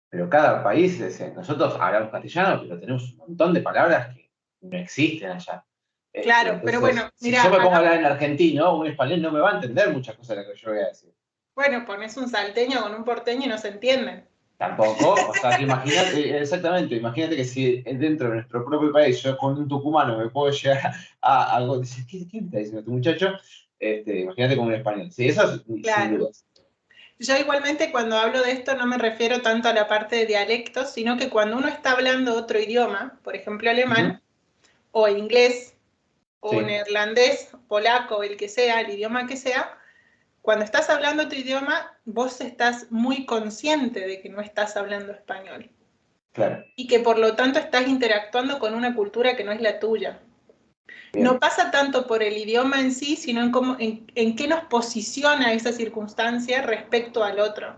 pero cada país, nosotros hablamos castellano, pero tenemos un montón de palabras que no existen allá. Claro, pero bueno, Entonces, si mira, yo me pongo a acá, hablar en argentino, un español no me va a entender muchas cosas de las que yo voy a decir. bueno, pones un salteño con un porteño y no se entienden. Tampoco, o sea, que imagínate, exactamente, imagínate que si dentro de nuestro propio país yo con un tucumano me puedo llegar a algo, dices, ¿qué me está diciendo este muchacho? Imagínate con un español. Sí, eso sin Claro. dudas. Yo igualmente cuando hablo de esto no me refiero tanto a la parte de dialectos, sino que cuando uno está hablando otro idioma, por ejemplo alemán, o inglés, o Sí. neerlandés, polaco, el que sea, el idioma que sea, cuando estás hablando tu idioma, vos estás muy consciente de que no estás hablando español. Claro. Y que por lo tanto estás interactuando con una cultura que no es la tuya. Bien. No pasa tanto por el idioma en sí, sino en qué nos posiciona esa circunstancia respecto al otro.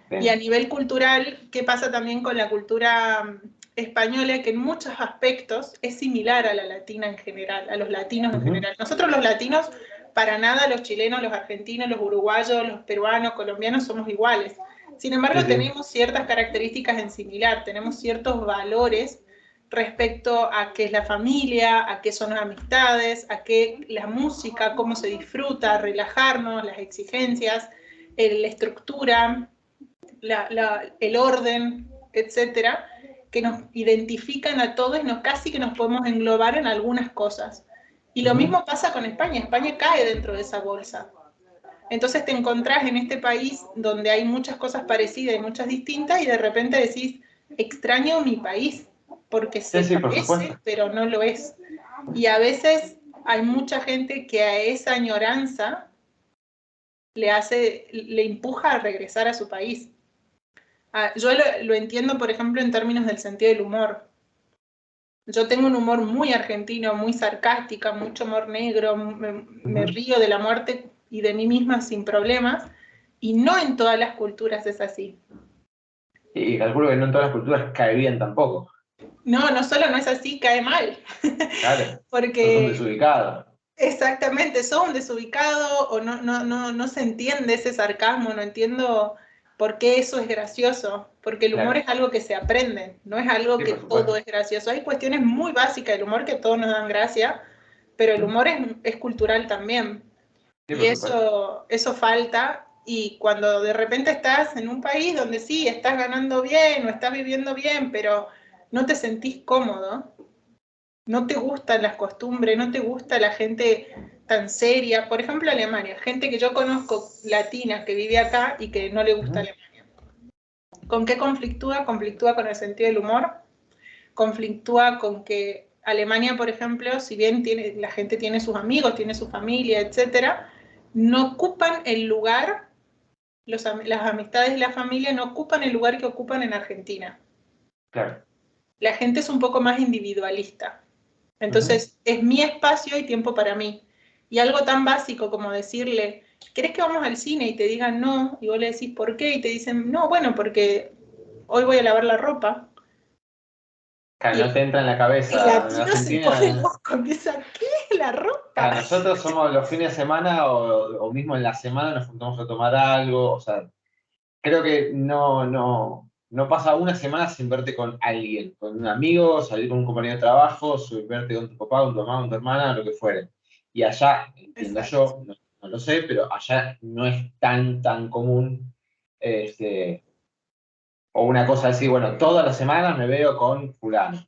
Bien. Y a nivel cultural, ¿qué pasa también con la cultura española? Que en muchos aspectos es similar a la latina en general, a los latinos en general. Nosotros los latinos, para nada los chilenos, los argentinos, los uruguayos, los peruanos, colombianos somos iguales. Sin embargo, tenemos ciertas características en similar, tenemos ciertos valores respecto a qué es la familia, a qué son las amistades, a qué la música, cómo se disfruta, relajarnos, las exigencias, la estructura, el orden, etcétera, que nos identifican a todos y casi que nos podemos englobar en algunas cosas. Y lo mismo pasa con España. España cae dentro de esa bolsa. Entonces te encontrás en este país donde hay muchas cosas parecidas y muchas distintas y de repente decís, extraño mi país, porque se parece, pero no lo es. Y a veces hay mucha gente que a esa añoranza le empuja a regresar a su país. Yo lo entiendo, por ejemplo, en términos del sentido del humor. Yo tengo un humor muy argentino, muy sarcástica, mucho humor negro, me río de la muerte y de mí misma sin problemas, y no en todas las culturas es así. Y calculo que no en todas las culturas cae bien tampoco. No, no solo no es así, cae mal. Claro, sos un Porque desubicado. exactamente, sos un desubicado o no se entiende ese sarcasmo, no entiendo por qué eso es gracioso, porque el humor es algo que se aprende, no es algo que todo es gracioso. Hay cuestiones muy básicas del humor que a todos nos dan gracia, pero el humor es cultural también. Y eso falta, y cuando de repente estás en un país donde sí, estás ganando bien o estás viviendo bien, pero no te sentís cómodo, no te gustan las costumbres, no te gusta la gente tan seria. Por ejemplo, Alemania, gente que yo conozco latina que vive acá y que no le gusta Alemania. ¿Con qué conflictúa? Conflictúa con el sentido del humor, conflictúa con que Alemania, por ejemplo, si bien la gente tiene sus amigos, tiene su familia, etcétera, no ocupan el lugar, las amistades y la familia no ocupan el lugar que ocupan en Argentina. Claro. La gente es un poco más individualista. Entonces, es mi espacio y tiempo para mí. Y algo tan básico como decirle, ¿querés que vamos al cine? Y te digan no, y vos le decís ¿por qué? Y te dicen, no, bueno, porque hoy voy a lavar la ropa. Claro, Y no te entra en la cabeza. el En latino se pone Argentina, loco, empieza, ¿qué es la ropa? nosotros somos los fines de semana o mismo en la semana nos juntamos a tomar algo. O sea, creo que no pasa una semana sin verte con alguien, con un amigo, salir con un compañero de trabajo, verte con tu papá, con tu mamá, con tu hermana, lo que fuere. Y allá, entiendo Exacto. yo, no lo sé, pero allá no es tan común, o una cosa así, bueno, todas las semanas me veo con fulano.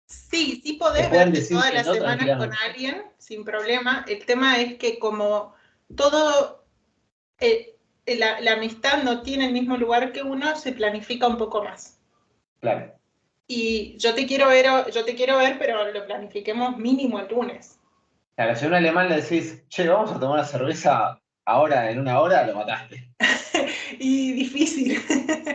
Sí, sí Te podés pueden verte decir todas que las no semanas con tranquilamente. alguien sin problema. El tema es que como todo, la amistad no tiene el mismo lugar que uno, se planifica un poco más. Claro. Y yo te quiero ver, pero lo planifiquemos mínimo el lunes. Claro, si a un alemán le decís, che, vamos a tomar una cerveza ahora, en una hora, lo mataste. Y difícil.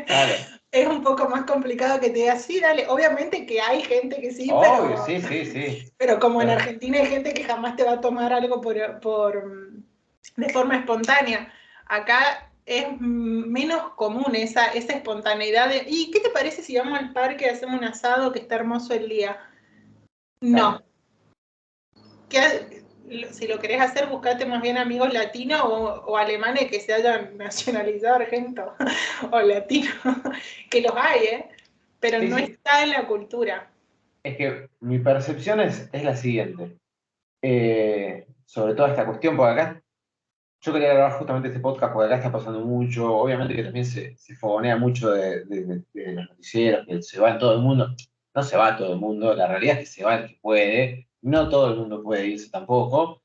Claro. Es un poco más complicado que te diga, sí, dale. Obviamente que hay gente que sí, Obvio, sí. pero como en Pero, Argentina hay gente que jamás te va a tomar algo de forma espontánea. Acá es menos común esa espontaneidad de, ¿y qué te parece si vamos al parque y hacemos un asado que está hermoso el día? No. claro. Si lo querés hacer, buscate más bien amigos latinos o alemanes que se hayan nacionalizado argento o latino, que los hay, pero no Sí. está en la cultura. Es que mi percepción es la siguiente. Sobre toda esta cuestión, porque acá yo quería grabar justamente este podcast porque acá está pasando mucho, obviamente que también se fogonea mucho de los noticieros, que se va en todo el mundo. No se va todo el mundo, la realidad es que se va el que puede, no todo el mundo puede irse tampoco,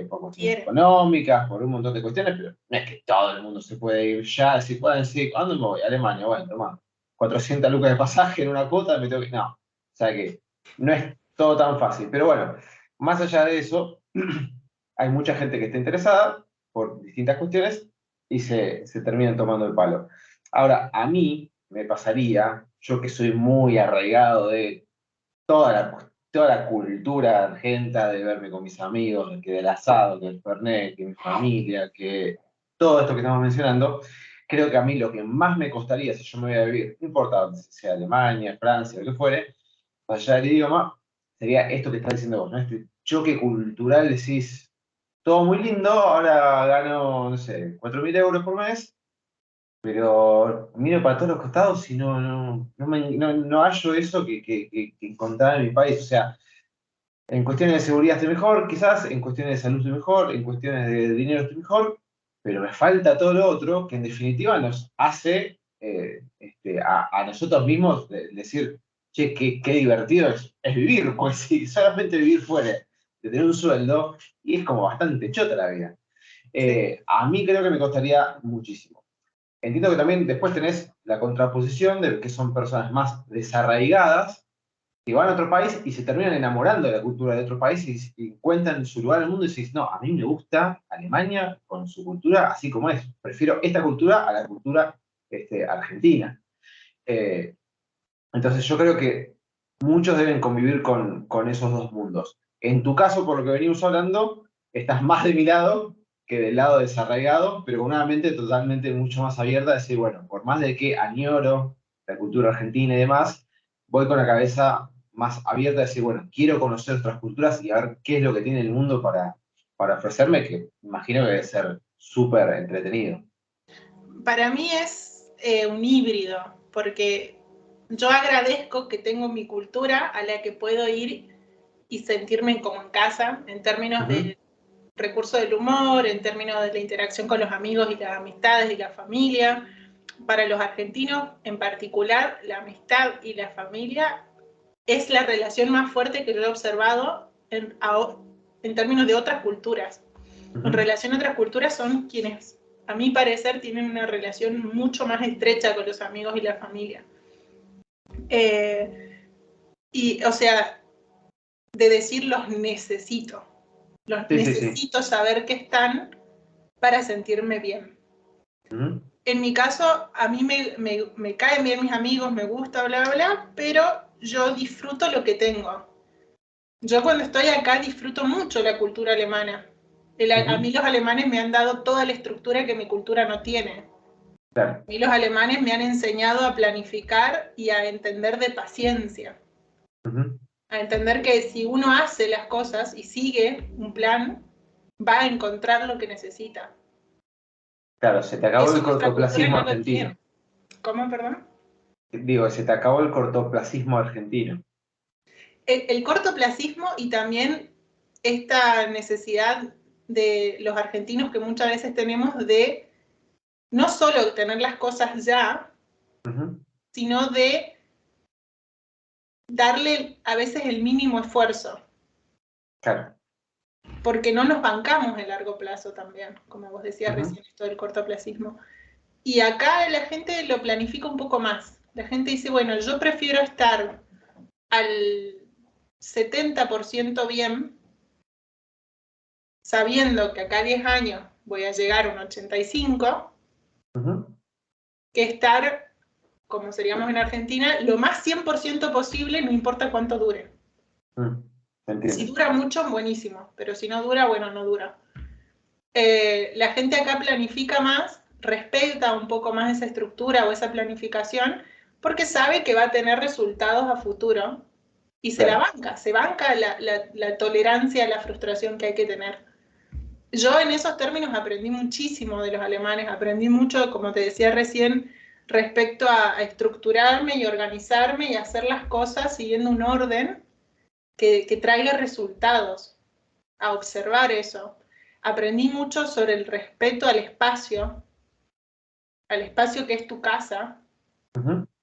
por cuestiones Quiere. económicas, por un montón de cuestiones, pero no es que todo el mundo se puede ir ya, si pueden decir, ¿a dónde me voy? A Alemania, bueno, toma, 400 lucas de pasaje en una cuota, me tengo que... No, o sea que no es todo tan fácil, pero bueno, más allá de eso, hay mucha gente que está interesada por distintas cuestiones y se terminan tomando el palo. Ahora, a mí me pasaría, yo que soy muy arraigado de toda la cultura argenta, de verme con mis amigos, que del asado, que del fernet, que mi familia, que todo esto que estamos mencionando, creo que a mí lo que más me costaría si yo me voy a vivir, no importa dónde sea Alemania, Francia, lo que fuere, allá del idioma, sería esto que estás diciendo vos, ¿no? Este choque cultural, decís, todo muy lindo, ahora gano, no sé, 4.000 euros por mes, pero miro para todos los costados y no hallo eso que encontraba en mi país. O sea, en cuestiones de seguridad estoy mejor, quizás, en cuestiones de salud estoy mejor, en cuestiones de dinero estoy mejor, pero me falta todo lo otro que en definitiva nos hace a nosotros mismos decir, che, qué divertido es vivir, pues si solamente vivir fuera de tener un sueldo, y es como bastante chota la vida. Sí. A mí creo que me costaría muchísimo. Entiendo que también después tenés la contraposición de que son personas más desarraigadas, que van a otro país y se terminan enamorando de la cultura de otro país y encuentran su lugar en el mundo y dices, no, a mí me gusta Alemania con su cultura así como es. Prefiero esta cultura a la cultura argentina. Eh, entonces yo creo que muchos deben convivir con esos dos mundos. En tu caso, por lo que venimos hablando, estás más de mi lado que del lado desarraigado, pero con una mente totalmente mucho más abierta, a decir, bueno, por más de que añoro la cultura argentina y demás, voy con la cabeza más abierta a decir, bueno, quiero conocer otras culturas y a ver qué es lo que tiene el mundo para ofrecerme, que imagino que debe ser súper entretenido. Para mí es un híbrido, porque yo agradezco que tengo mi cultura a la que puedo ir y sentirme como en casa, en términos Ujú. de recurso del humor, en términos de la interacción con los amigos y las amistades y la familia. Para los argentinos en particular, la amistad y la familia es la relación más fuerte que yo he observado en términos de otras culturas. En Ujú. relación a otras culturas son quienes, a mi parecer, tienen una relación mucho más estrecha con los amigos y la familia. O sea, de decir los necesito. Los Sí, sí, sí. necesito saber que están para sentirme bien. Ujú. En mi caso, a mí me caen bien mis amigos, me gusta, bla, bla, bla, pero yo disfruto lo que tengo. Yo cuando estoy acá disfruto mucho la cultura alemana. A Ujú. mí los alemanes me han dado toda la estructura que mi cultura no tiene. Claro. A mí los alemanes me han enseñado a planificar y a entender de paciencia. Ujú. A entender que si uno hace las cosas y sigue un plan, va a encontrar lo que necesita. Claro, se te Y acabó eso el nuestra cultura cortoplacismo no lo tiene. argentino. ¿Cómo, perdón? Digo, se te acabó el cortoplacismo argentino. El cortoplacismo y también esta necesidad de los argentinos que muchas veces tenemos de no solo tener las cosas ya, Ujú. sino de darle a veces el mínimo esfuerzo, Claro. porque no nos bancamos en largo plazo también, como vos decías Ujú. recién, esto del cortoplacismo. Y acá la gente lo planifica un poco más. La gente dice, bueno, yo prefiero estar al 70% bien, sabiendo que acá a 10 años voy a llegar a un 85, Ujú. que estar, como seríamos en Argentina, lo más 100% posible, no importa cuánto dure. Te Si entiendo. dura mucho, buenísimo, pero si no dura, bueno, no dura. La gente acá planifica más, respeta un poco más esa estructura o esa planificación, porque sabe que va a tener resultados a futuro y Claro. se banca la tolerancia a la frustración que hay que tener. Yo en esos términos aprendí muchísimo de los alemanes, aprendí mucho, como te decía recién, respecto a estructurarme y organizarme y hacer las cosas siguiendo un orden que traiga resultados, a observar eso. Aprendí mucho sobre el respeto al espacio que es tu casa,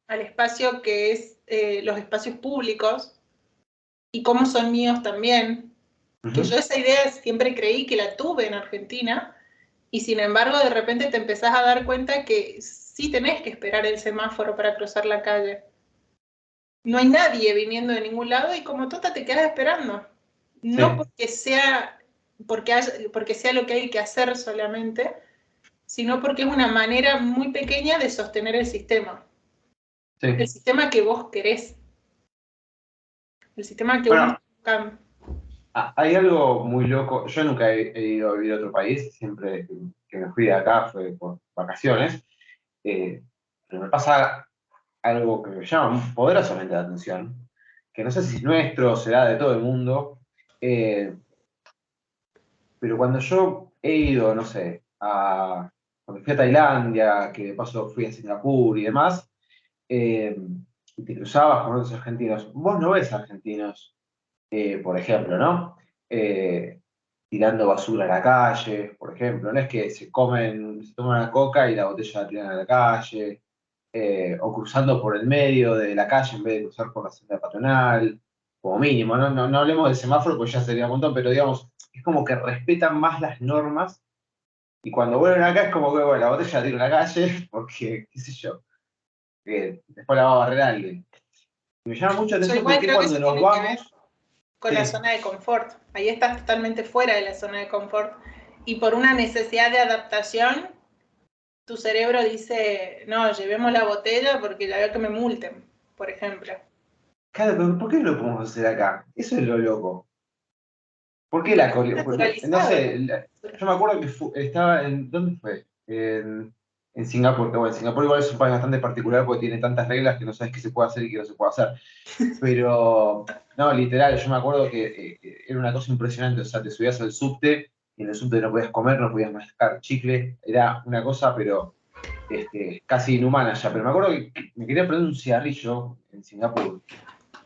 al espacio que es los espacios públicos y cómo son míos también. Que yo esa idea siempre creí que la tuve en Argentina y sin embargo de repente te empezás a dar cuenta que sí tenés que esperar el semáforo para cruzar la calle. No hay nadie viniendo de ningún lado y como tota te quedas esperando. No porque sea lo que hay que hacer solamente, sino porque es una manera muy pequeña de sostener el sistema. Sí. El sistema que vos querés. El sistema que Bueno, uno está buscando. hay algo muy loco. Yo nunca he ido a vivir a otro país, siempre que me fui de acá fue por vacaciones. Pero me pasa algo que me llama poderosamente la atención, que no sé si es nuestro o será de todo el mundo, pero cuando yo he ido, no sé, cuando fui a Tailandia, que de paso fui a Singapur y demás, y te cruzabas con otros argentinos, vos no ves argentinos, por ejemplo, ¿no? Tirando basura a la calle, por ejemplo, no es que se toman una coca y la botella la tiran a la calle, o cruzando por el medio de la calle en vez de cruzar por la senda peatonal, como mínimo, no hablemos del semáforo, pues ya sería un montón, pero digamos, es como que respetan más las normas y cuando vuelven acá es como que, bueno, la botella la tiro a la calle porque, qué sé yo, después la va a barrer alguien. Y me llama mucho la Yo atención igual porque creo que cuando eso nos tiene que ver vamos, con la zona de confort. Ahí estás totalmente fuera de la zona de confort. Y por una necesidad de adaptación, tu cerebro dice, no, llevemos la botella porque ya veo que me multen, por ejemplo. claro, pero ¿por qué no lo podemos hacer acá? Eso es lo loco. ¿Por qué la Porque Corea? está No naturalizado. sé, yo me acuerdo que estaba en. ¿Dónde fue? En Singapur. Que bueno, Singapur igual es un país bastante particular porque tiene tantas reglas que no sabes qué se puede hacer y qué no se puede hacer. Pero, no, literal, yo me acuerdo que era una cosa impresionante. O sea, te subías al subte y en el subte no podías comer, no podías mascar chicle. Era una cosa, pero casi inhumana ya. Pero me acuerdo que me quería prender un cigarrillo en Singapur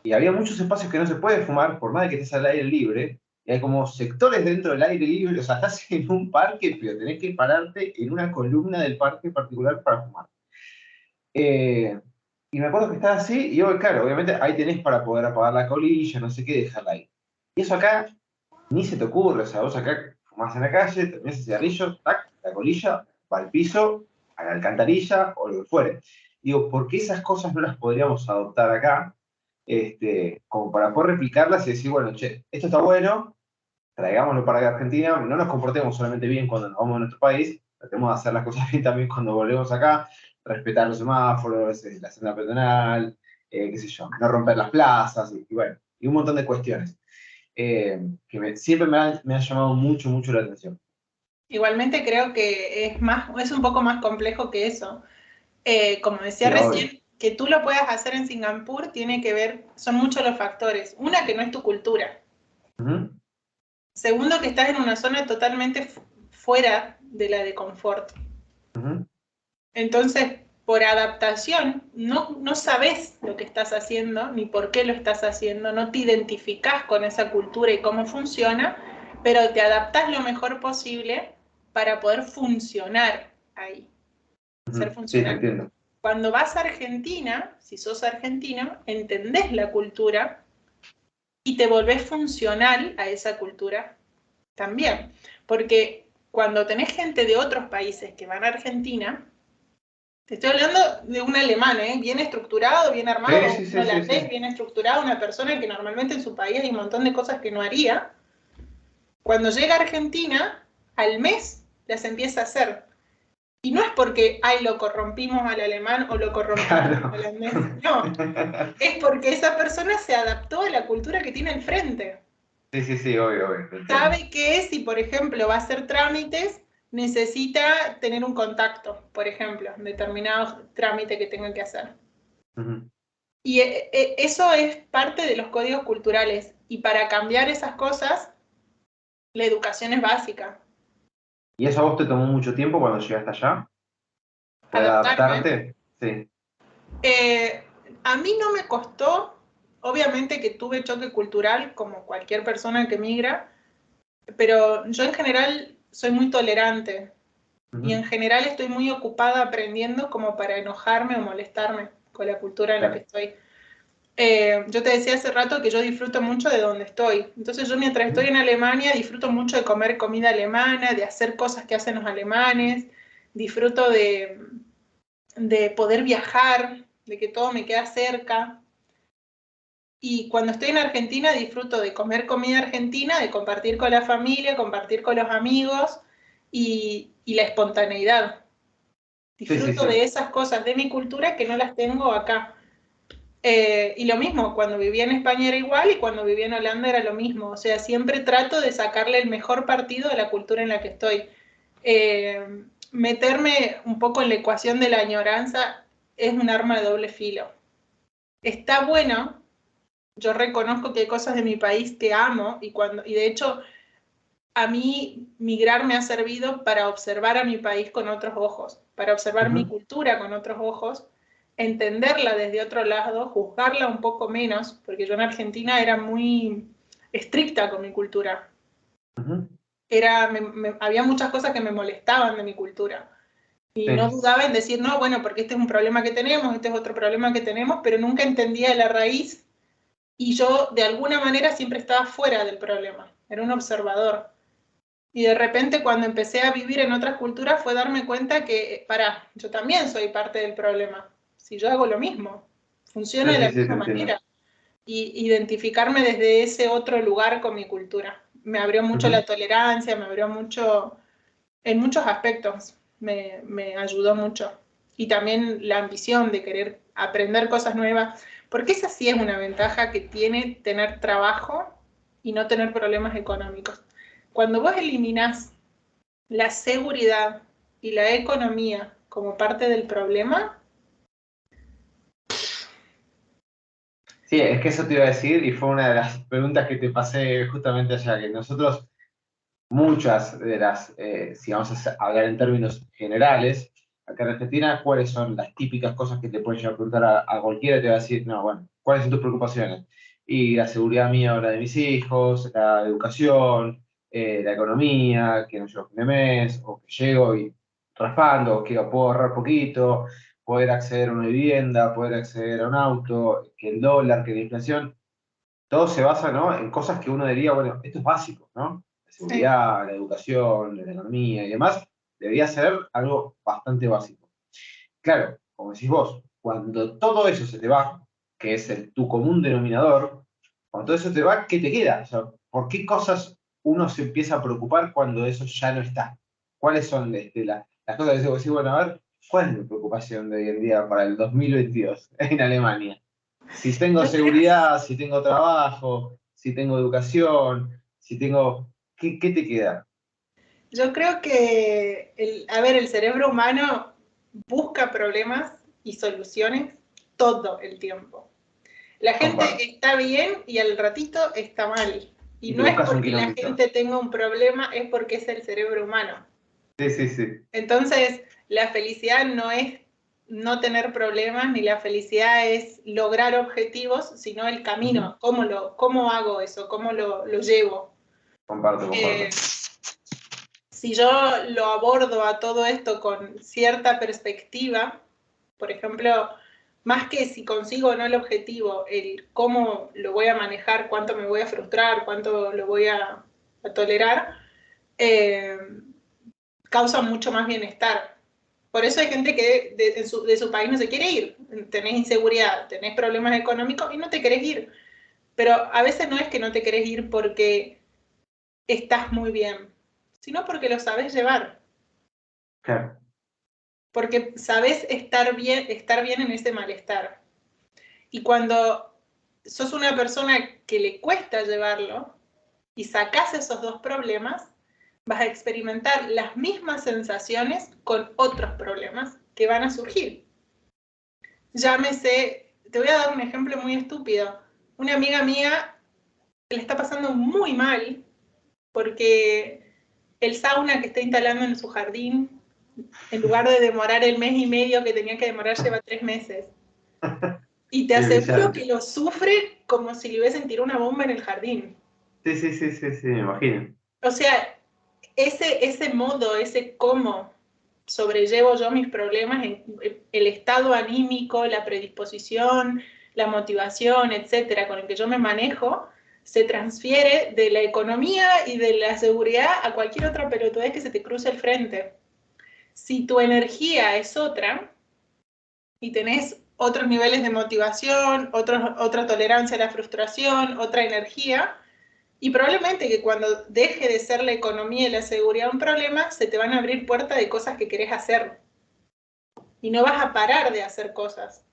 y había muchos espacios que no se puede fumar, por más de que estés al aire libre, y hay como sectores dentro del aire libre, o sea, estás en un parque, pero tenés que pararte en una columna del parque particular para fumar. Y me acuerdo que estaba así, y yo, claro, obviamente ahí tenés para poder apagar la colilla, no sé qué, dejarla ahí. Y eso acá ni se te ocurre, o sea, vos acá fumás en la calle, terminás el cigarrillo, tac, la colilla, va al piso, a la alcantarilla, o lo que fuere. Digo, ¿por qué esas cosas no las podríamos adoptar acá? Como para poder replicarlas y decir, bueno, che, esto está bueno, traigámoslo para Argentina, no nos comportemos solamente bien cuando nos vamos a nuestro país, tratemos de hacer las cosas bien también cuando volvemos acá, respetar los semáforos, la senda peatonal, qué sé yo, no romper las plazas, y bueno, y un montón de cuestiones siempre me ha llamado mucho, mucho la atención. Igualmente creo que es un poco más complejo que eso. Como decía Sí, obvio. recién, que tú lo puedas hacer en Singapur tiene que ver, son muchos los factores. Una, que no es tu cultura. Ujú. Segundo, que estás en una zona totalmente fuera de la de confort. Ujú. Entonces, por adaptación, no sabes lo que estás haciendo, ni por qué lo estás haciendo, no te identificás con esa cultura y cómo funciona, pero te adaptás lo mejor posible para poder funcionar ahí, ser Ujú. Sí, te funcional. entiendo. Cuando vas a Argentina, si sos argentino, entendés la cultura y te volvés funcional a esa cultura también. Porque cuando tenés gente de otros países que van a Argentina, te estoy hablando de un alemán, bien estructurado, bien Sí, armado, sí, un sí, sí, holandés sí. bien estructurado, una persona que normalmente en su país hay un montón de cosas que no haría. Cuando llega a Argentina, al mes las empieza a hacer. Y no es porque, ay, lo corrompimos al alemán o lo corrompimos al Claro. holandés. No, es porque esa persona se adaptó a la cultura que tiene enfrente. Sí, sí, sí, obvio, obvio, te entiendo. Sabe que si, por ejemplo, va a hacer trámites, necesita tener un contacto, por ejemplo, determinado trámite que tenga que hacer. Ujú. Y eso es parte de los códigos culturales. Y para cambiar esas cosas, la educación es básica. ¿Y eso a vos te tomó mucho tiempo cuando llegaste allá? ¿Poder Adaptarme. adaptarte? Sí. A mí no me costó, obviamente que tuve choque cultural como cualquier persona que migra, pero yo en general soy muy tolerante y en general estoy muy ocupada aprendiendo como para enojarme o molestarme con la cultura en la que Claro. estoy. Yo te decía hace rato que yo disfruto mucho de donde estoy. Entonces yo mientras estoy en Alemania disfruto mucho de comer comida alemana, de hacer cosas que hacen los alemanes, disfruto de poder viajar, de que todo me queda cerca. Y cuando estoy en Argentina disfruto de comer comida argentina, de compartir con la familia, compartir con los amigos y la espontaneidad. Sí, sí, Disfruto de sí. esas cosas de mi cultura que no las tengo acá. Y lo mismo, cuando vivía en España era igual y cuando vivía en Holanda era lo mismo. O sea, siempre trato de sacarle el mejor partido de la cultura en la que estoy. Meterme un poco en la ecuación de la añoranza es un arma de doble filo. Está bueno, yo reconozco que hay cosas de mi país que amo y de hecho a mí migrar me ha servido para observar a mi país con otros ojos, para observar mi cultura con otros ojos, entenderla desde otro lado, juzgarla un poco menos, porque yo en Argentina era muy estricta con mi cultura. Había muchas cosas que me molestaban de mi cultura. Y no Sí. dudaba en decir, no, bueno, porque este es un problema que tenemos, este es otro problema que tenemos, pero nunca entendía la raíz y yo de alguna manera siempre estaba fuera del problema, era un observador. Y de repente cuando empecé a vivir en otras culturas fue darme cuenta que, pará, yo también soy parte del problema. Si yo hago lo mismo, funciona Sí, de sí, la sí, te misma entiendo. manera. Y identificarme desde ese otro lugar con mi cultura. Me abrió mucho la tolerancia, me abrió mucho, en muchos aspectos, me ayudó mucho. Y también la ambición de querer aprender cosas nuevas, porque esa sí es una ventaja que tiene tener trabajo y no tener problemas económicos. Cuando vos eliminás la seguridad y la economía como parte del problema, Sí, es que eso te iba a decir y fue una de las preguntas que te pasé justamente allá, que nosotros, muchas de las, si vamos a hablar en términos generales, acá en Argentina, ¿cuáles son las típicas cosas que te pueden llevar a preguntar a cualquiera? Te va a decir, no, bueno, ¿cuáles son tus preocupaciones? Y la seguridad mía o la de mis hijos, la educación, la economía, que no llego a fin de mes, o que llego y raspando, o que puedo ahorrar poquito, poder acceder a una vivienda, poder acceder a un auto, que el dólar, que la inflación, todo se basa, ¿no?, en cosas que uno diría, bueno, esto es básico, ¿no? La sí. seguridad, la educación, la economía y demás, debería ser algo bastante básico. Claro, como decís vos, cuando todo eso se te va, que es tu común denominador, cuando todo eso te va, ¿qué te queda? O sea, ¿por qué cosas uno se empieza a preocupar cuando eso ya no está? ¿Cuáles son las cosas que vos decís, bueno, a ver, cuál es mi preocupación de hoy en día para el 2022 en Alemania? Si tengo Yo creo, seguridad, si tengo trabajo, si tengo educación, si tengo... ¿Qué te queda? yo creo que, a ver, el cerebro humano busca problemas y soluciones todo el tiempo. La gente Comparto. está bien y al ratito está mal. Y Y te no es buscas un porque la kilómetro. gente tenga un problema, es porque es el cerebro humano. Sí, sí, sí. Entonces, la felicidad no es no tener problemas, ni la felicidad es lograr objetivos, sino el camino. ¿Cómo hago eso? ¿Cómo lo llevo? Comparto, Eh, comparto. si yo lo abordo a todo esto con cierta perspectiva, por ejemplo, más que si consigo o no el objetivo, el cómo lo voy a manejar, cuánto me voy a frustrar, cuánto lo voy a tolerar, eh, causa mucho más bienestar. Por eso hay gente que de su país no se quiere ir. Tenés inseguridad, tenés problemas económicos y no te querés ir. Pero a veces no es que no te querés ir porque estás muy bien, sino porque lo sabes llevar. Claro. Porque sabes estar bien en ese malestar. Y cuando sos una persona que le cuesta llevarlo y sacás esos dos problemas, vas a experimentar las mismas sensaciones con otros problemas que van a surgir. Llámese, te voy a dar un ejemplo muy estúpido. Una amiga mía le está pasando muy mal porque el sauna que está instalando en su jardín En lugar de demorar el mes y medio que tenía que demorar, lleva 3 meses. Y te Es aseguro brillante. que lo sufre como si le hubiesen tirado una bomba en el jardín. Sí, sí, sí, sí, sí, me imagino. O sea, ese modo, ese cómo sobrellevo yo mis problemas, el estado anímico, la predisposición, la motivación, etcétera, con el que yo me manejo, se transfiere de la economía y de la seguridad a cualquier otra pelotudez que se te cruce al frente. Si tu energía es otra y tenés otros niveles de motivación, otra tolerancia a la frustración, otra energía, y probablemente que cuando deje de ser la economía y la seguridad un problema, se te van a abrir puertas de cosas que querés hacer. Y no vas a parar de hacer cosas.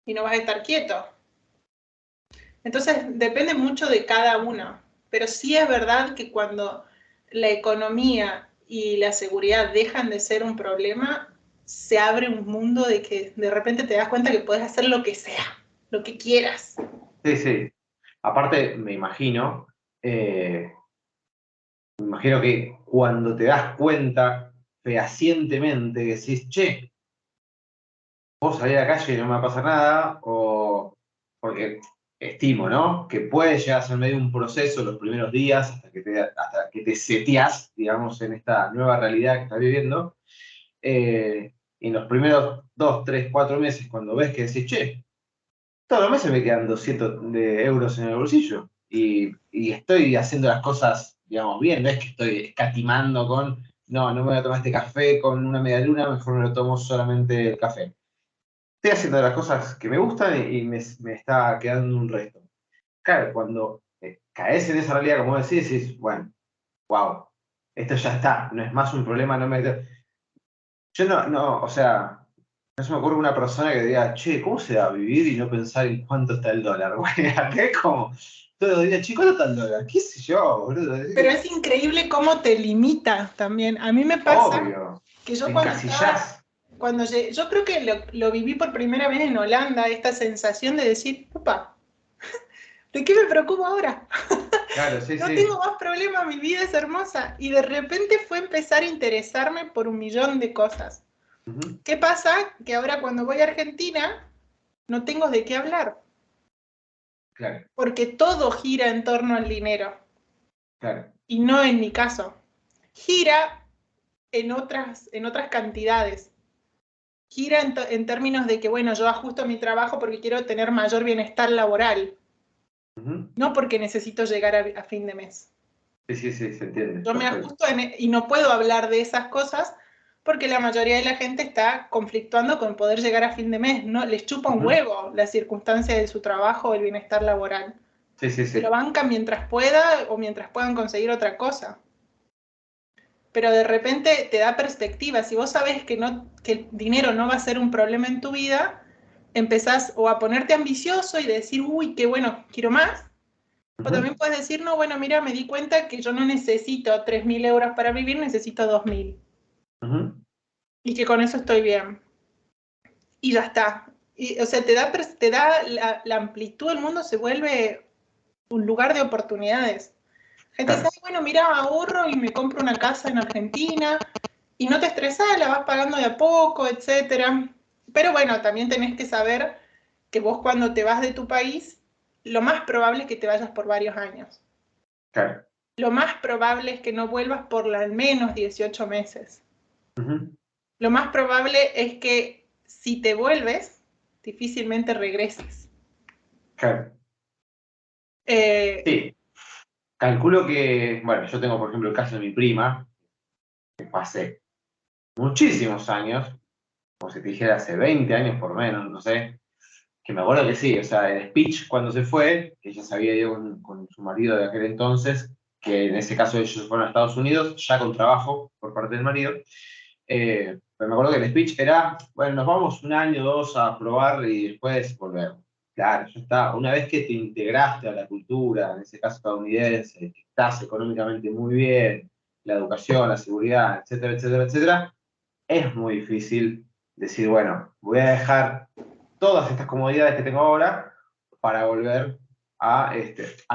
Y no vas a estar quieto. Entonces, depende mucho de cada uno. Pero sí es verdad que cuando la economía y la seguridad dejan de ser un problema, se abre un mundo de que de repente te das cuenta que puedes hacer lo que sea, lo que quieras. Sí, sí. Aparte, me imagino que cuando te das cuenta fehacientemente, decís, che, puedo salir a la calle y no me va a pasar nada, o porque estimo, ¿no? Que puede llegar a ser medio un proceso los primeros días hasta que te seteás, digamos, en esta nueva realidad que estás viviendo. Y en los primeros 2, 3, 4 meses, cuando ves que decís, che, todos los meses me quedan 200 de euros en el bolsillo y estoy haciendo las cosas, digamos, bien, no es que estoy escatimando con, no, no me voy a tomar este café con una media luna, mejor me lo tomo solamente el café. Estoy haciendo las cosas que me gustan y me está quedando un resto. Claro, cuando caes en esa realidad, como decís, bueno, wow, esto ya está, no es más un problema, no me... Yo no, o sea, no se me ocurre una persona que diga, che, ¿cómo se va a vivir y no pensar en cuánto está el dólar? Bueno, acá es como, todos los días, che, ¿cuánto está el dólar? ¿Qué sé yo, boludo? Pero es increíble cómo te limita también. A mí me pasa Obvio, que yo te cuando estaba, encasillás. yo creo que lo viví por primera vez en Holanda, esta sensación de decir, opa, ¿de qué me preocupo ahora? Claro, sí, No sí. tengo más problemas, mi vida es hermosa. Y de repente fue empezar a interesarme por un millón de cosas. Ujú. ¿Qué pasa? Que ahora cuando voy a Argentina no tengo de qué hablar, Claro, porque todo gira en torno al dinero. claro. Y no en mi caso. Gira en otras cantidades. Gira en términos de que, bueno, yo ajusto mi trabajo porque quiero tener mayor bienestar laboral, Ujú. no porque necesito llegar a fin de mes. Sí, sí, sí, se entiende, Yo me perfecto. ajusto y no puedo hablar de esas cosas porque la mayoría de la gente está conflictuando con poder llegar a fin de mes. No, les chupa un Ujú. huevo la circunstancia de su trabajo o el bienestar laboral. Sí, sí, Se lo sí. bancan mientras pueda o mientras puedan conseguir otra cosa. Pero de repente te da perspectiva. Si vos sabés que el dinero no va a ser un problema en tu vida, empezás o a ponerte ambicioso y decir, uy, qué bueno, quiero más. O Ujú. también puedes decir, no, bueno, mira, me di cuenta que yo no necesito 3.000 euros para vivir, necesito 2.000. Ujú. Y que con eso estoy bien. Y ya está. Y, o sea, te da la amplitud, el mundo se vuelve un lugar de oportunidades. Gente dice, Claro. "Ay, bueno, mira, ahorro y me compro una casa en Argentina y no te estresás, la vas pagando de a poco, etcétera. Pero bueno, también tenés que saber que vos cuando te vas de tu país, lo más probable es que te vayas por varios años. Claro. Lo más probable es que no vuelvas por al menos 18 meses. Ujú. Lo más probable es que si te vuelves, difícilmente regreses. Claro. Eh, Sí, calculo que, bueno, yo tengo, por ejemplo, el caso de mi prima, que fue hace muchísimos años, como si te dijera hace 20 años por menos, no sé, que me acuerdo que sí, o sea, el speech cuando se fue, que ella se había ido con su marido de aquel entonces, que en ese caso ellos fueron a Estados Unidos, ya con trabajo por parte del marido, pero me acuerdo que el speech era, bueno, nos vamos un año o dos a probar y después volvemos. Claro, ya está. Una vez que te integraste a la cultura, en ese caso estadounidense, que estás económicamente muy bien, la educación, la seguridad, etcétera, etcétera, etcétera, es muy difícil decir, bueno, voy a dejar todas estas comodidades que tengo ahora para volver a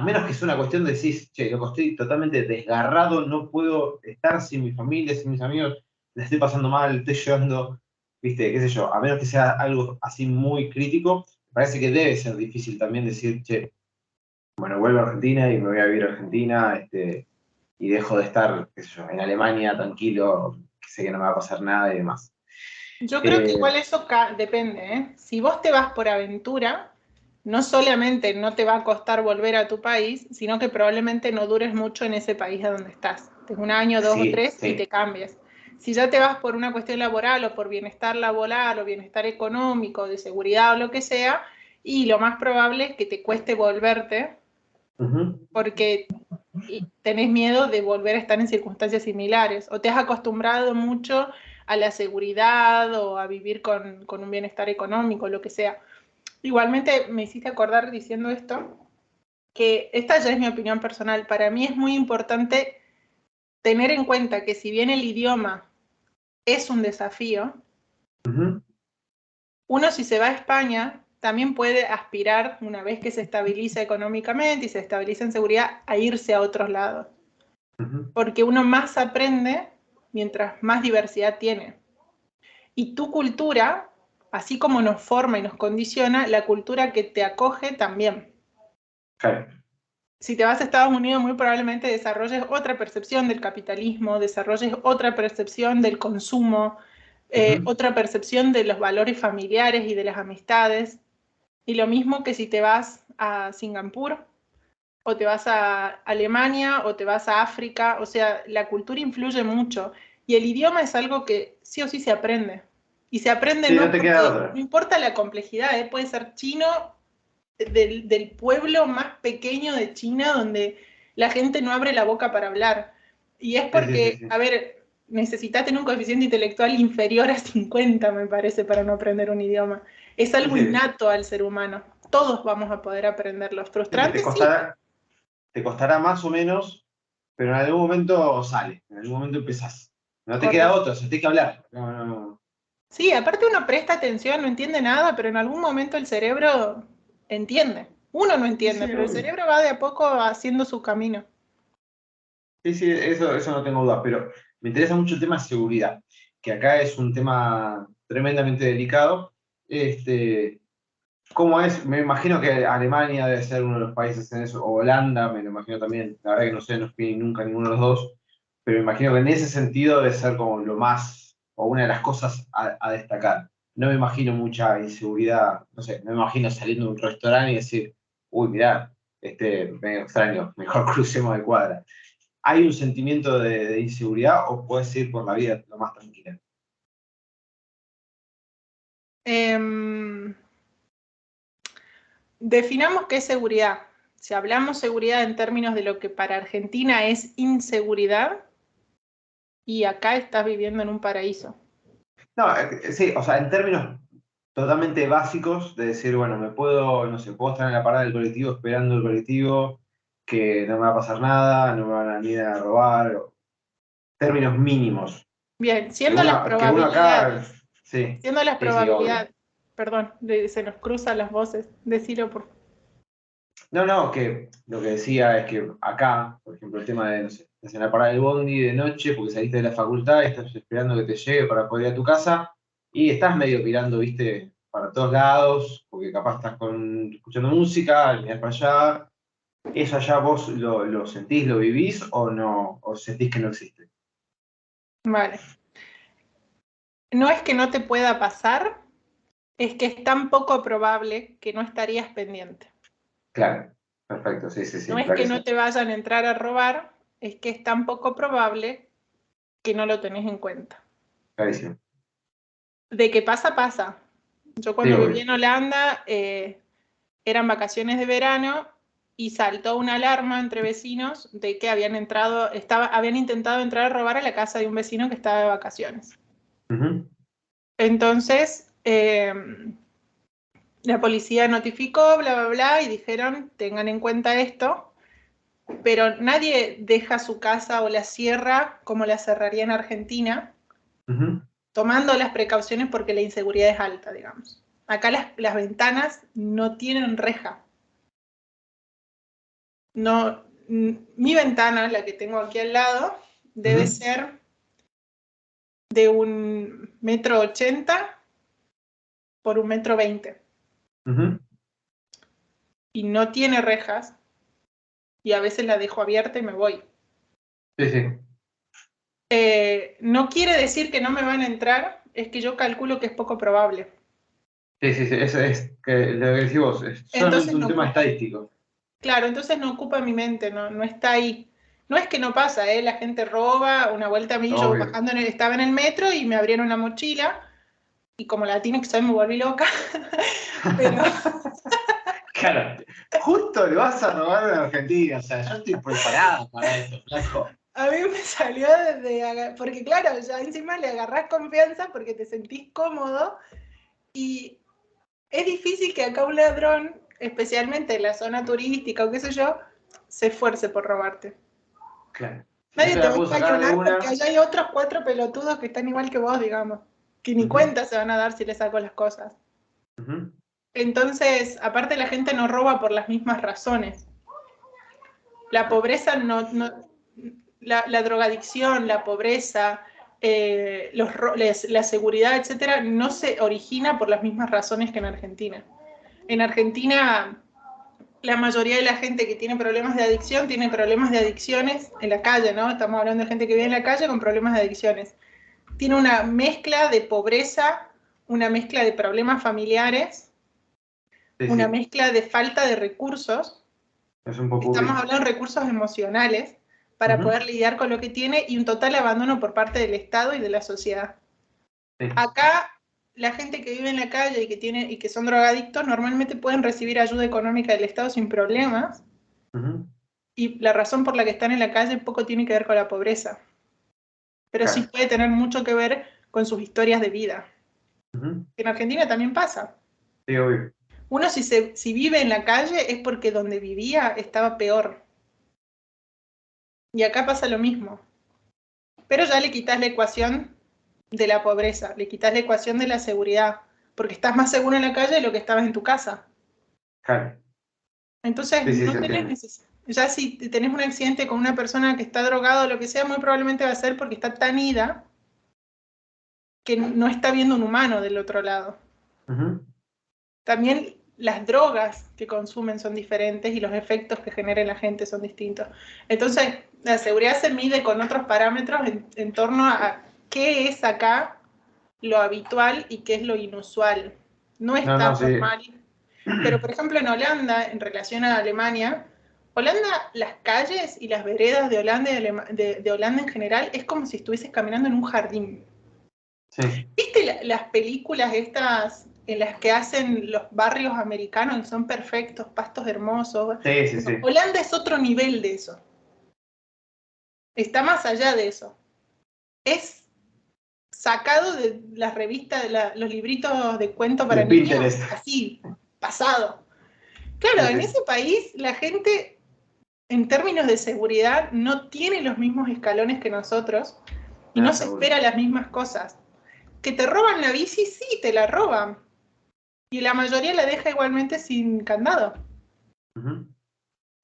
menos que sea una cuestión de decir, che, loco, estoy totalmente desgarrado, no puedo estar sin mi familia, sin mis amigos. la estoy pasando mal, estoy llorando, viste, qué sé yo, a menos que sea algo así muy crítico, me parece que debe ser difícil también decir, che, bueno, vuelvo a Argentina y me voy a vivir a Argentina, y dejo de estar, qué sé yo, en Alemania tranquilo, que sé que no me va a pasar nada y demás. Yo creo que Eh, igual eso depende, ¿eh? Si vos te vas por aventura, no solamente no te va a costar volver a tu país, sino que probablemente no dures mucho en ese país a donde estás. De un año, dos o sí, tres y te sí. cambies. Si ya te vas por una cuestión laboral o por bienestar laboral o bienestar económico, de seguridad o lo que sea, y lo más probable es que te cueste volverte Ujú. porque tenés miedo de volver a estar en circunstancias similares o te has acostumbrado mucho a la seguridad o a vivir con un bienestar económico, lo que sea. Igualmente me hiciste acordar diciendo esto, que esta ya es mi opinión personal. Para mí es muy importante tener en cuenta que si bien el idioma es un desafío, Ujú. uno si se va a España también puede aspirar, una vez que se estabiliza económicamente y se estabiliza en seguridad, a irse a otros lados. Ujú. Porque uno más aprende mientras más diversidad tiene. Y tu cultura, así como nos forma y nos condiciona, la cultura que te acoge también. Claro. Si te vas a Estados Unidos, muy probablemente desarrolles otra percepción del capitalismo, desarrolles otra percepción del consumo, Ujú. otra percepción de los valores familiares y de las amistades. Y lo mismo que si te vas a Singapur, o te vas a Alemania, o te vas a África. O sea, la cultura influye mucho. Y el idioma es algo que sí o sí se aprende. Y se aprende Sí, no no te queda porque, no otra. importa la complejidad, puede ser chino del pueblo más pequeño de China donde la gente no abre la boca para hablar. Y es Sí, sí, sí, porque, sí. a ver, necesitas tener un coeficiente intelectual inferior a 50, me parece, para no aprender un idioma. Es Sí, algo sí. innato al ser humano. Todos vamos a poder aprenderlo. Sí, sí, Frustrante, sí. te costará más o menos, pero en algún momento sale, en algún momento empezás. No te queda Correcto. otra, o sea, tenés que hablar. No, no, no. Sí, aparte uno presta atención, no entiende nada, pero en algún momento el cerebro entiende. Uno no Sí, entiende, sí, pero el obvio. cerebro va de a poco haciendo su camino. Sí, sí, eso no tengo duda, pero me interesa mucho el tema de seguridad, que acá es un tema tremendamente delicado. Este, ¿Cómo es? Me imagino que Alemania debe ser uno de los países en eso, o Holanda, me lo imagino también. La verdad que no sé, no fui nunca a ninguno de los dos, pero me imagino que en ese sentido debe ser como lo más, o una de las cosas a destacar. No me imagino mucha inseguridad, no sé, no me imagino saliendo de un restaurante y decir, uy, mirá, medio extraño, mejor crucemos de cuadra. ¿Hay un sentimiento de inseguridad o puedes ir por la vida lo más tranquila? Em, Definamos qué es seguridad. Si hablamos seguridad en términos de lo que para Argentina es inseguridad, y acá estás viviendo en un paraíso. No, sí, o sea, en términos totalmente básicos de decir, bueno, me puedo, no sé, puedo estar en la parada del colectivo esperando el colectivo, que no me va a pasar nada, no me van a ni a robar, términos mínimos. Bien, Que uno acá, sí, siendo las sí, sí, obvio. probabilidades, perdón, se nos cruzan las voces, decilo por favor. No, no, que lo que decía es que acá, por ejemplo, el tema de, no sé, estás en la parada del bondi de noche porque saliste de la facultad y estás esperando que te llegue para poder ir a tu casa y estás medio mirando, viste, para todos lados, porque capaz estás escuchando música, mirás para allá. ¿Eso allá vos lo sentís, lo vivís o no? ¿O sentís que no existe? Vale. No es que no te pueda pasar, es que es tan poco probable que no estarías pendiente. Claro, perfecto, sí, sí, No sí, es que no clarísimo. te vayan a entrar a robar, es que es tan poco probable que no lo tenés en cuenta. Clarísimo. De que pasa, pasa. Yo Sí, cuando viví obvio. en Holanda, eran vacaciones de verano y saltó una alarma entre vecinos de que habían intentado entrar a robar a la casa de un vecino que estaba de vacaciones. Ujú. Entonces, la policía notificó, bla, bla, bla, y dijeron, tengan en cuenta esto, pero nadie deja su casa o la cierra como la cerraría en Argentina, Ujú. tomando las precauciones porque la inseguridad es alta, digamos. Acá las ventanas no tienen reja. No, mi ventana, la que tengo aquí al lado, debe Ujú. ser de 1,80 m por 1,20 m. Ujú. Y no tiene rejas, y a veces la dejo abierta y me voy. Sí, sí. No quiere decir que no me van a entrar, es que yo calculo que es poco probable. Sí, sí, sí, eso es que lo que decís vos, es solamente Entonces un no tema ocupa. estadístico. Claro, entonces no ocupa mi mente, no está ahí. No es que no pasa, ¿eh? La gente roba. Una vuelta a mí, yo Obvio. bajando estaba en el metro y me abrieron la mochila, y como latina que soy me volví loca. Pero Claro, justo le vas a robar a una Argentina, o sea, yo estoy preparada para eso, flaco. a mí me salió desde... Porque claro, ya encima le agarrás confianza porque te sentís cómodo, y es difícil que acá un ladrón, especialmente en la zona turística o qué sé yo, se esfuerce por robarte. Claro. Si yo Nadie te te la va a puedo sacar de encañonar porque una. allá hay otros 4 pelotudos que están igual que vos, digamos, que ni Ujú, cuenta se van a dar si les saco las cosas. ujú. Entonces, aparte la gente no roba por las mismas razones. La pobreza la drogadicción, la pobreza, la seguridad, etcétera, no se origina por las mismas razones que en Argentina. En Argentina, la mayoría de la gente que tiene problemas de adicción tiene problemas de adicciones en la calle, ¿no? Estamos hablando de gente que vive en la calle con problemas de adicciones. Tiene una mezcla de pobreza, una mezcla de problemas familiares, Sí, una sí, mezcla de falta de recursos. es un Estamos popurrí. hablando de recursos emocionales para Ujú, poder lidiar con lo que tiene, y un total abandono por parte del Estado y de la sociedad. sí. Acá, la gente que vive en la calle y que son drogadictos normalmente pueden recibir ayuda económica del Estado sin problemas, Ujú, y la razón por la que están en la calle poco tiene que ver con la pobreza, pero sí claro. puede tener mucho que ver con sus historias de vida. Ujú, En Argentina también pasa. sí, obvio. Uno si vive en la calle es porque donde vivía estaba peor. Y acá pasa lo mismo. Pero ya le quitas la ecuación de la pobreza, le quitas la ecuación de la seguridad, porque estás más seguro en la calle de lo que estabas en tu casa. Claro. Entonces, Sí, sí, no se tenés entiende. necesidad. Ya si tenés un accidente con una persona que está drogada o lo que sea, muy probablemente va a ser porque está tan ida que no está viendo un humano del otro lado. Ujú, También las drogas que consumen son diferentes y los efectos que genera en la gente son distintos. Entonces, la seguridad se mide con otros parámetros en torno a qué es acá lo habitual y qué es lo inusual. No es no, no, tan sí. normal. Pero, por ejemplo, en Holanda, en relación a Alemania, Holanda, las calles y las veredas de Holanda, de Holanda en general, es como si estuvieses caminando en un jardín. Sí, ¿Viste las películas estas en las que hacen los barrios americanos y son perfectos, pastos hermosos? sí, sí, Bueno, sí. Holanda es otro nivel de eso. Está más allá de eso. Es sacado de las revistas, los libritos de cuento De para niños, Pinterest. así, pasado. Claro, Sí, en sí. ese país la gente, en términos de seguridad, no tiene los mismos escalones que nosotros y Nada, no se seguro. espera las mismas cosas. ¿Que te roban la bici? Sí, te la roban. Y la mayoría la deja igualmente sin candado, Ujú.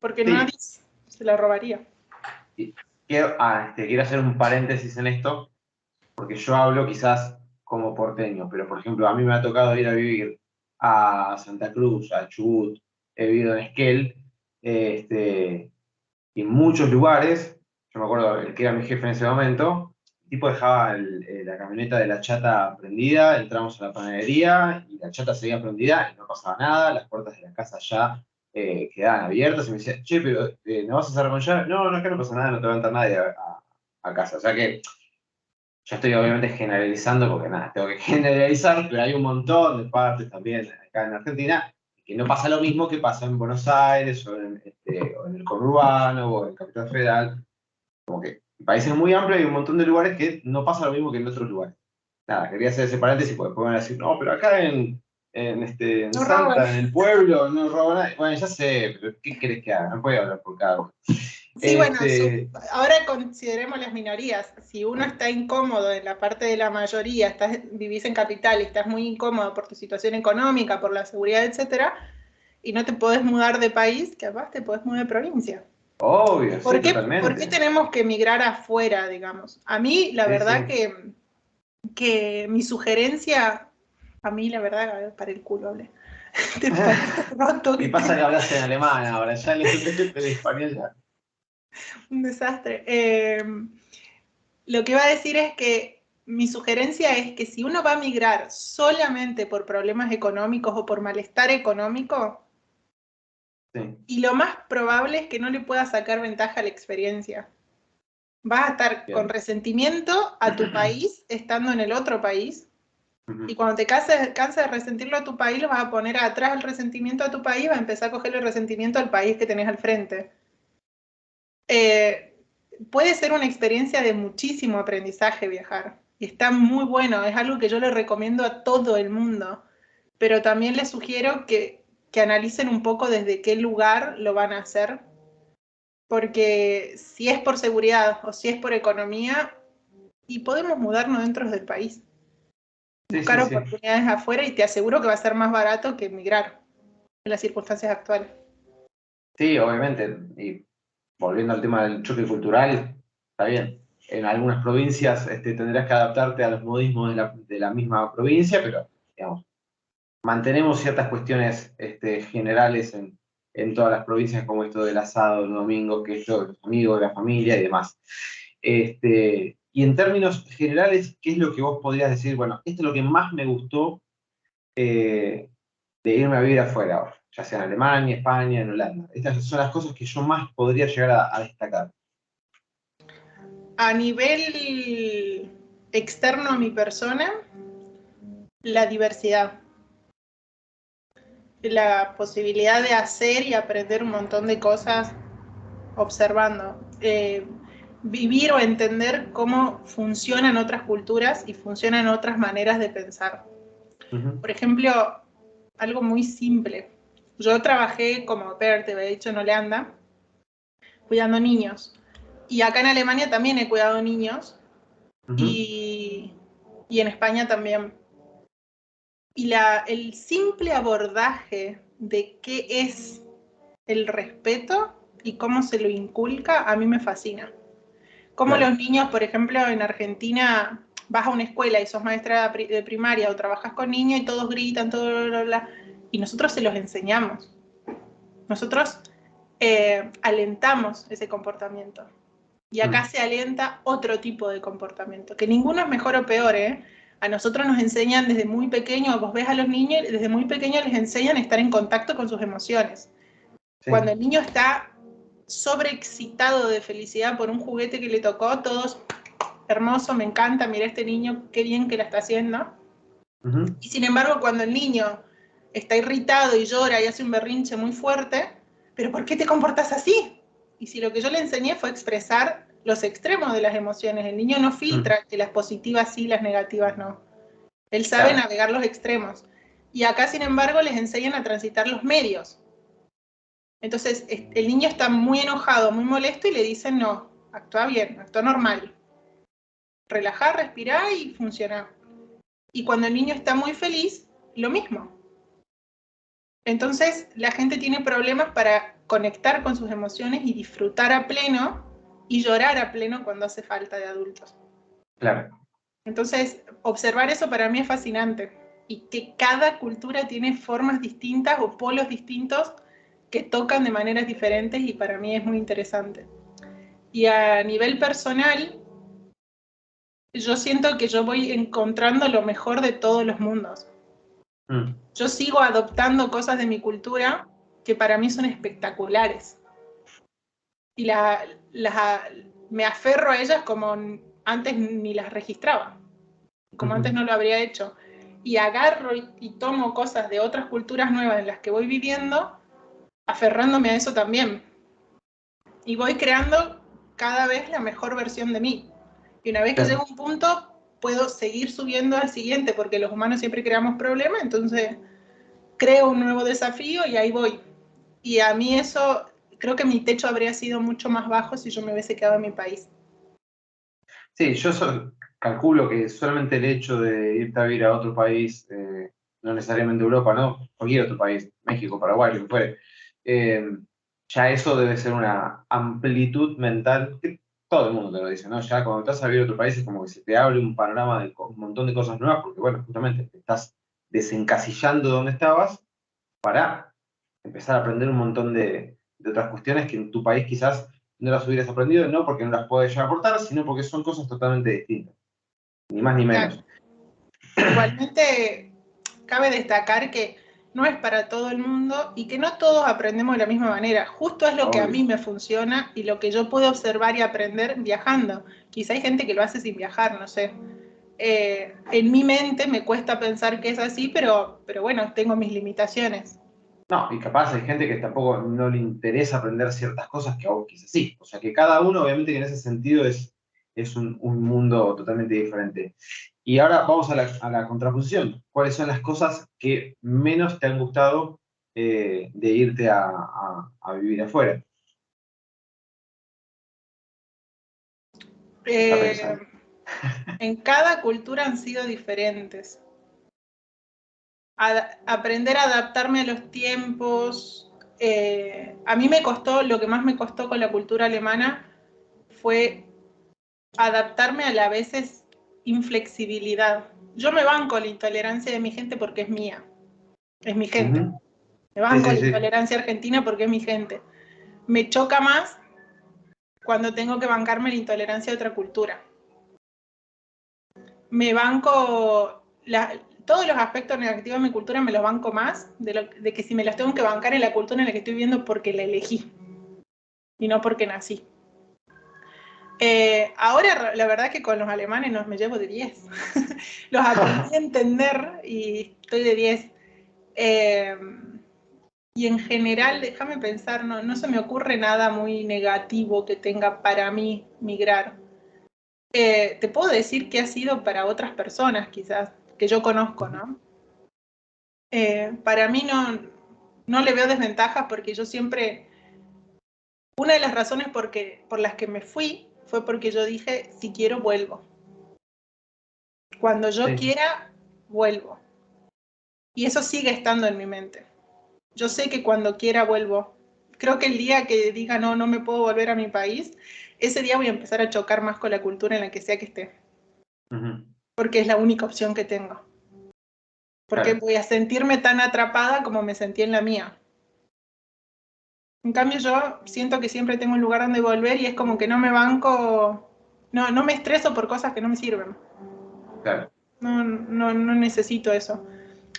porque nadie Sí. se la robaría. Y quiero hacer un paréntesis en esto, porque yo hablo quizás como porteño, pero por ejemplo, a mí me ha tocado ir a vivir a Santa Cruz, a Chubut, he vivido en Esquel, y en muchos lugares. Yo me acuerdo, el que era mi jefe en ese momento, el tipo dejaba la camioneta de la chata prendida, entramos a la panadería y la chata seguía prendida y no pasaba nada, las puertas de la casa ya quedaban abiertas y me decía, che, pero ¿no vas a cerrar con llave? No, no, es que no pasa nada, no te va a entrar nadie a casa. O sea que yo estoy obviamente generalizando porque nada, tengo que generalizar, pero hay un montón de partes también acá en Argentina que no pasa lo mismo que pasa en Buenos Aires o en el conurbano o en Capital Federal. Como que el país es muy amplio y hay un montón de lugares que no pasa lo mismo que en otros lugares. Nada, quería hacer ese paréntesis porque después van a decir, no, pero acá en No roban. Salta, en el pueblo, no roban nadie. Bueno, ya sé, pero ¿qué querés que haga? No puedo hablar por cada uno. Sí, bueno, Este, ahora consideremos las minorías. Si uno está incómodo en la parte de la mayoría, vivís en capital y estás muy incómodo por tu situación económica, por la seguridad, etcétera, y no te podés mudar de país, capaz te podés mudar de provincia. obvio, sí, ¿Por qué totalmente. tenemos que emigrar afuera, digamos? A mí, la Sí, verdad sí. que que mi sugerencia, a mí la verdad, a ver, para el culo hablé. Te parece roto Y que pasa que tengo hablas en alemán ahora, ya el español ya. un desastre. Lo que iba a decir es que mi sugerencia es que si uno va a migrar solamente por problemas económicos o por malestar económico, Sí. y lo más probable es que no le pueda sacar ventaja a la experiencia. Vas a estar con Bien. resentimiento a tu país estando en el otro país. Y cuando te cansas de resentirlo a tu país, lo vas a poner atrás el resentimiento a tu país, vas a empezar a cogerle el resentimiento al país que tenés al frente. Puede ser una experiencia de muchísimo aprendizaje viajar. Y está muy bueno, es algo que yo le recomiendo a todo el mundo. Pero también les sugiero que analicen un poco desde qué lugar lo van a hacer. Porque si es por seguridad o si es por economía, y podemos mudarnos dentro del país. Sí, Buscar sí, sí. oportunidades afuera y te aseguro que va a ser más barato que emigrar en las circunstancias actuales. Sí, obviamente. Y volviendo al tema del choque cultural, está bien. En algunas provincias tendrás que adaptarte a los modismos de la misma provincia, pero digamos, mantenemos ciertas cuestiones generales en todas las provincias, como esto del asado, el domingo, que esto de los amigos, de la familia y demás. Y en términos generales, ¿qué es lo que vos podrías decir? Bueno, esto es lo que más me gustó de irme a vivir afuera ahora, ya sea en Alemania, España, en Holanda. Estas son las cosas que yo más podría llegar a destacar. A nivel externo a mi persona, la diversidad, la posibilidad de hacer y aprender un montón de cosas observando. Vivir o entender cómo funcionan otras culturas y funcionan otras maneras de pensar. Ujú. Por ejemplo, algo muy simple. Yo trabajé como au pair, te había dicho, en Holanda, cuidando niños. Y acá en Alemania también he cuidado niños Ujú. y, y en España también. Y el simple abordaje de qué es el respeto y cómo se lo inculca, a mí me fascina. Cómo Claro. los niños, por ejemplo, en Argentina, vas a una escuela y sos maestra de primaria o trabajas con niños y todos gritan, todo, bla, bla, bla, y nosotros se los enseñamos. Nosotros alentamos ese comportamiento. Y acá Mm. se alienta otro tipo de comportamiento, que ninguno es mejor o peor, ¿eh? A nosotros nos enseñan desde muy pequeño, vos ves a los niños, desde muy pequeños les enseñan a estar en contacto con sus emociones. Cuando Sí. el niño está sobreexcitado de felicidad por un juguete que le tocó, todos, hermoso, me encanta, mira este niño, qué bien que la está haciendo. Ujú. Y sin embargo, cuando el niño está irritado y llora y hace un berrinche muy fuerte, ¿pero por qué te comportas así? Y si lo que yo le enseñé fue expresar los extremos de las emociones, el niño no Mm. filtra que las positivas sí, las negativas no. Él sabe Claro. navegar los extremos. Y acá, sin embargo, les enseñan a transitar los medios. Entonces, el niño está muy enojado, muy molesto y le dicen, no, actúa bien, actúa normal. Relajar, respirar y funcionar. Y cuando el niño está muy feliz, lo mismo. Entonces, la gente tiene problemas para conectar con sus emociones y disfrutar a pleno y llorar a pleno cuando hace falta de adultos. Claro. Entonces, observar eso para mí es fascinante y que cada cultura tiene formas distintas o polos distintos que tocan de maneras diferentes y para mí es muy interesante. Y a nivel personal, yo siento que yo voy encontrando lo mejor de todos los mundos. Mm. Yo sigo adoptando cosas de mi cultura que para mí son espectaculares. Y me aferro a ellas como antes ni las registraba, como antes Ujú. no lo habría hecho. Y agarro y tomo cosas de otras culturas nuevas en las que voy viviendo, aferrándome a eso también. Y voy creando cada vez la mejor versión de mí. Y una vez que llego Claro. a un punto, puedo seguir subiendo al siguiente, porque los humanos siempre creamos problemas, entonces creo un nuevo desafío y ahí voy. Y a mí eso, creo que mi techo habría sido mucho más bajo si yo me hubiese quedado en mi país. Sí, calculo que solamente el hecho de irte a vivir a otro país, no necesariamente Europa, ¿no? Cualquier otro país, México, Paraguay, lo que fuere, ya eso debe ser una amplitud mental. todo el mundo te lo dice, ¿no? Ya cuando estás a vivir a otro país es como que se te abre un panorama de un montón de cosas nuevas, porque bueno, justamente te estás desencasillando donde estabas para empezar a aprender un montón de otras cuestiones que en tu país quizás no las hubieras aprendido, no porque no las puedes ya aportar, sino porque son cosas totalmente distintas, ni más ni menos. Igualmente, cabe destacar que no es para todo el mundo y que no todos aprendemos de la misma manera. Justo es lo que a mí me funciona y lo que yo puedo observar y aprender viajando. Quizá hay gente que lo hace sin viajar, no sé. En mi mente me cuesta pensar que es así, pero bueno, tengo mis limitaciones. No, y capaz hay gente que tampoco no le interesa aprender ciertas cosas que a vos quizás sí. O sea que cada uno, obviamente, que en ese sentido es un mundo totalmente diferente. Y ahora vamos a la contraposición. ¿Cuáles son las cosas que menos te han gustado de irte a vivir afuera? Está pensando. En cada cultura han sido diferentes. Aprender a adaptarme a los tiempos. A mí me costó, lo que más me costó con la cultura alemana fue adaptarme a la veces inflexibilidad. Yo me banco la intolerancia de mi gente porque es mía, es mi gente. Ujú. Me Sí, banco sí, la sí. intolerancia argentina porque es mi gente. Me choca más cuando tengo que bancarme la intolerancia de otra cultura. Me banco todos los aspectos negativos de mi cultura, me los banco más de que si me los tengo que bancar en la cultura en la que estoy viviendo porque la elegí y no porque nací. Ahora la verdad que con los alemanes me llevo de 10. Los aprendí a entender y estoy de 10. Y en general, déjame pensar, no se me ocurre nada muy negativo que tenga para mí migrar. Te puedo decir que ha sido para otras personas, quizás, que yo conozco, ¿no? Para mí no le veo desventajas porque yo siempre, una de las razones por las que me fui fue porque yo dije, si quiero, vuelvo. Cuando yo Sí. quiera, vuelvo. Y eso sigue estando en mi mente. Yo sé que cuando quiera, vuelvo. Creo que el día que diga, no me puedo volver a mi país, ese día voy a empezar a chocar más con la cultura en la que sea que esté. Ujú. Porque es la única opción que tengo. Porque Claro. voy a sentirme tan atrapada como me sentí en la mía. En cambio, yo siento que siempre tengo un lugar donde volver y es como que no me banco, no me estreso por cosas que no me sirven. Claro. No necesito eso.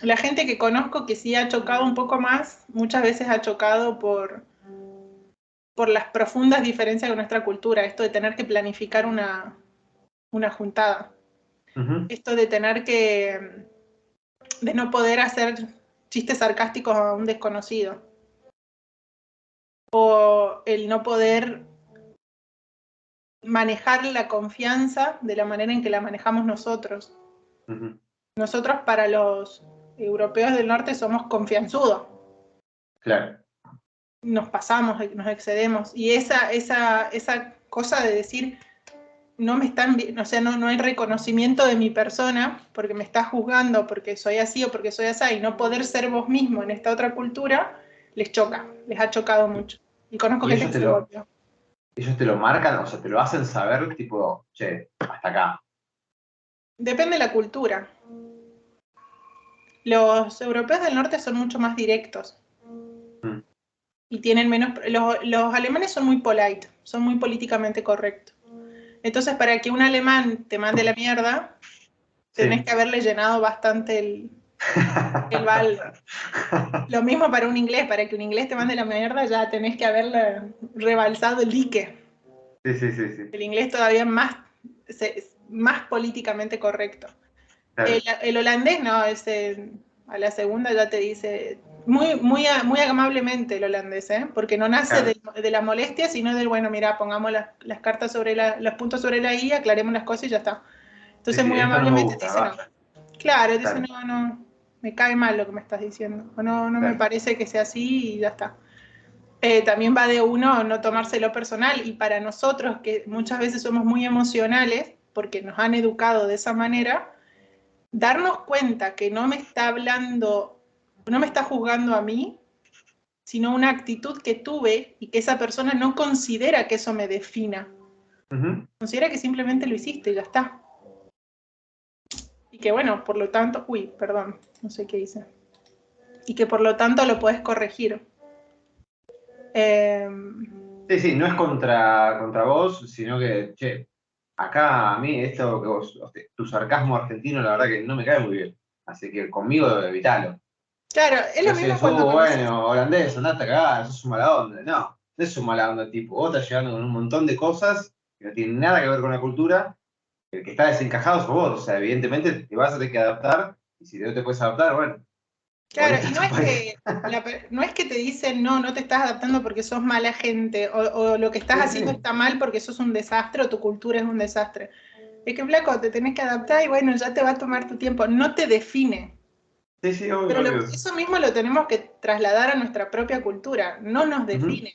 La gente que conozco que sí ha chocado un poco más, muchas veces ha chocado por las profundas diferencias de nuestra cultura. Esto de tener que planificar una juntada. Ujú. Esto de tener de no poder hacer chistes sarcásticos a un desconocido. O el no poder manejar la confianza de la manera en que la manejamos nosotros. Ujú. Nosotros para los europeos del norte somos confianzudos. Claro. Nos pasamos, nos excedemos. Y esa cosa de decir, no me están, o sea, no hay reconocimiento de mi persona porque me estás juzgando porque soy así o porque soy así, y no poder ser vos mismo en esta otra cultura, les choca, les ha chocado mucho. Y conozco Y gente que se volvió. ellos te lo marcan, o sea, te lo hacen saber, tipo, che, hasta acá. Depende de la cultura. Los europeos del norte son mucho más directos Mm. y tienen menos. Los alemanes son muy polite, son muy políticamente correctos. Entonces, para que un alemán te mande la mierda, tenés Sí. que haberle llenado bastante el balde. Lo mismo para un inglés, para que un inglés te mande la mierda, ya tenés que haberle rebalsado el dique. Sí, sí, sí, sí. El inglés todavía más políticamente correcto. Claro. El holandés no, a la segunda ya te dice muy amablemente el holandés, ¿eh? Porque no nace Claro. de la molestia, sino del, bueno, mira, pongamos las cartas sobre los puntos sobre la I, aclaremos las cosas y ya está. Sí, Entonces sí, muy esto no me amablemente te gusta, dice no. vaya. Claro, dice Claro, no, me cae mal lo que me estás diciendo, o no me claro. parece que sea así y ya está. También va de uno no tomárselo personal y para nosotros que muchas veces somos muy emocionales porque nos han educado de esa manera, darnos cuenta que no me está hablando, no me está juzgando a mí, sino una actitud que tuve y que esa persona no considera que eso me defina. Considera que simplemente lo hiciste y ya está. Y que bueno, por lo tanto, uy, perdón, no sé qué hice. Y que por lo tanto lo podés corregir. Eh, Sí, sí, no es contra vos, sino que, che, acá a mí esto que vos, tu sarcasmo argentino, la verdad que no me cae muy bien. Así que conmigo evitalo. claro, es lo Yo soy, mismo cuando conoces. bueno, holandés, andate a cagar, sos un mala onda. No, no es un mala onda tipo. Vos estás llegando con un montón de cosas que no tienen nada que ver con la cultura. El que está desencajado sos vos. O sea, evidentemente te vas a tener que adaptar. Y si no te puedes adaptar, bueno, Claro, volvete y a no tu es país. que, no es que te dicen, no, no te estás adaptando porque sos mala gente, o lo que estás Sí, haciendo sí. está mal porque sos un desastre, o tu cultura es un desastre. Es que, flaco, te tenés que adaptar y bueno, ya te va a tomar tu tiempo. No te define. Sí, sí, obvio, Pero obvio. eso mismo lo tenemos que trasladar a nuestra propia cultura. No nos Ujú. define.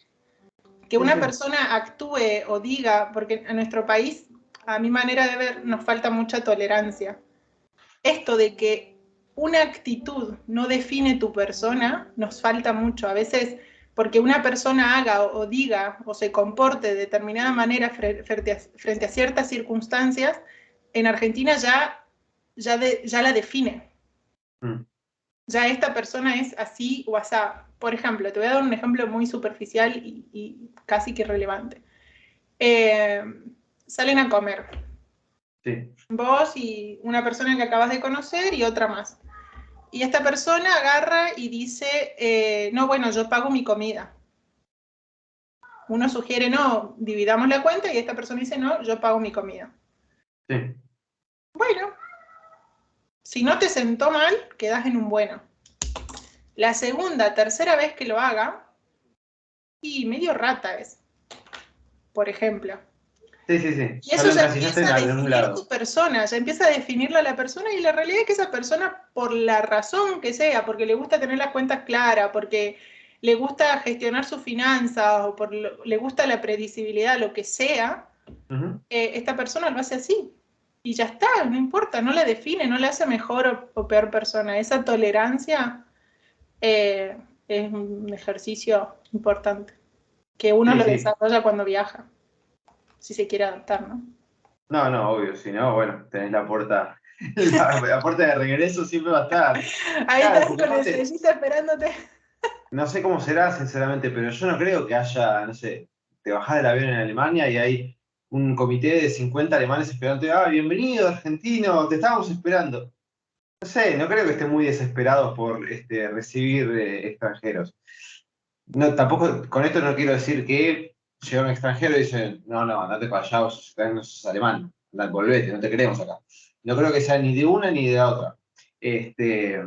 Que Sí, una sí. persona actúe o diga, porque en nuestro país, a mi manera de ver, nos falta mucha tolerancia. Esto de que una actitud no define tu persona, nos falta mucho. A veces, porque una persona haga o diga o se comporte de determinada manera frente a ciertas circunstancias, en Argentina ya la define. Mm. Ya esta persona es así o asá. Por ejemplo, te voy a dar un ejemplo muy superficial y casi que irrelevante. Eh, Salen a comer, Sí, vos y una persona que acabas de conocer y otra más. Y esta persona agarra y dice, no, bueno, yo pago mi comida. Uno sugiere, no, dividamos la cuenta y esta persona dice, no, yo pago mi comida. sí. Bueno, si no te sentó mal, quedás en un bueno. La segunda, tercera vez que lo haga, y medio rata es, por ejemplo. Sí, sí, sí. Y Ya eso lo ya encasillaste empieza en a algún definir tu lado. persona, ya empieza a definirla a la persona y la realidad es que esa persona, por la razón que sea, porque le gusta tener las cuentas claras, porque le gusta gestionar sus finanzas o le gusta la predecibilidad, lo que sea, Ujú. esta persona lo hace así. Y ya está, no importa, no la define, no la hace mejor o peor persona. Esa tolerancia eh, es un ejercicio importante, que uno Sí, lo sí. desarrolla cuando viaja, si se quiere adaptar, ¿no? No, no, obvio. Si no, bueno, tenés la puerta, la puerta de regreso siempre va a estar. Ahí Claro, estás porque con el aparte, sellito esperándote. no sé cómo será, sinceramente, pero yo no creo que haya, no sé, te bajás del avión en Alemania y hay un comité de 50 alemanes esperándote, bienvenido, argentino, te estábamos esperando. No sé, no creo que estén muy desesperados por recibir extranjeros. No, tampoco, con esto no quiero decir que llega un extranjero y dice, no, no, andate para allá, vos no sos alemán, andate, volvete, no te queremos acá. No creo que sea ni de una ni de la otra. Este,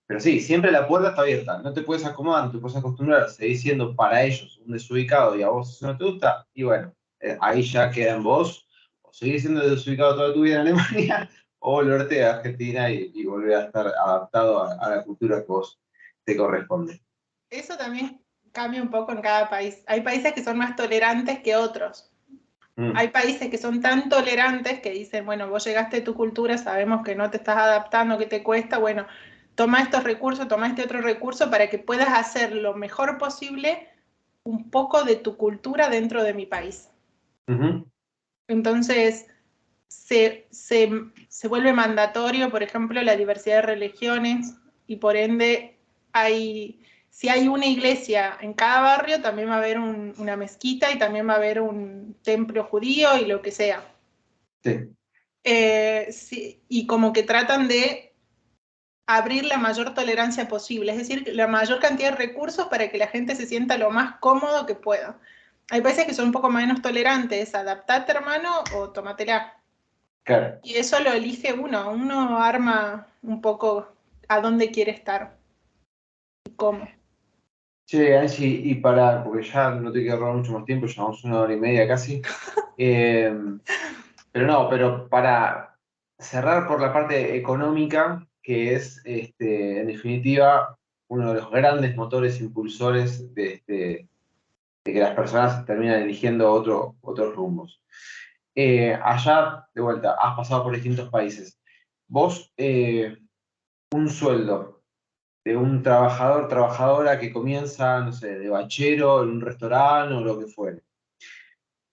pero sí, siempre la puerta está abierta, no te puedes acomodar, no te puedes acostumbrar, seguir siendo para ellos un desubicado y a vos eso no te gusta, y bueno, ahí ya queda en vos, o seguir siendo desubicado toda tu vida en Alemania, o volverte a Argentina y volver a estar adaptado a la cultura que vos te corresponde. Eso también cambia un poco en cada país. Hay países que son más tolerantes que otros. Mm. Hay países que son tan tolerantes que dicen, bueno, vos llegaste a tu cultura, sabemos que no te estás adaptando, que te cuesta, bueno, toma estos recursos, toma este otro recurso para que puedas hacer lo mejor posible un poco de tu cultura dentro de mi país. Ujú. Entonces, se vuelve mandatorio, por ejemplo, la diversidad de religiones y por ende si hay una iglesia en cada barrio, también va a haber una mezquita y también va a haber un templo judío y lo que sea. Sí, Sí, y como que tratan de abrir la mayor tolerancia posible, es decir, la mayor cantidad de recursos para que la gente se sienta lo más cómodo que pueda. Hay países que son un poco menos tolerantes, adaptate hermano o tómatela. claro. Y eso lo elige uno arma un poco a dónde quiere estar y cómo. Che, Angie, porque ya no te quiero robar mucho más tiempo, llevamos 1 hora y media casi. Eh, pero no, pero para cerrar por la parte económica, que es, en definitiva, uno de los grandes motores impulsores de que las personas terminan eligiendo otros rumbos. Allá, de vuelta, has pasado por distintos países. Vos, un sueldo de un trabajador, trabajadora que comienza, no sé, de bachero en un restaurante o lo que fuere.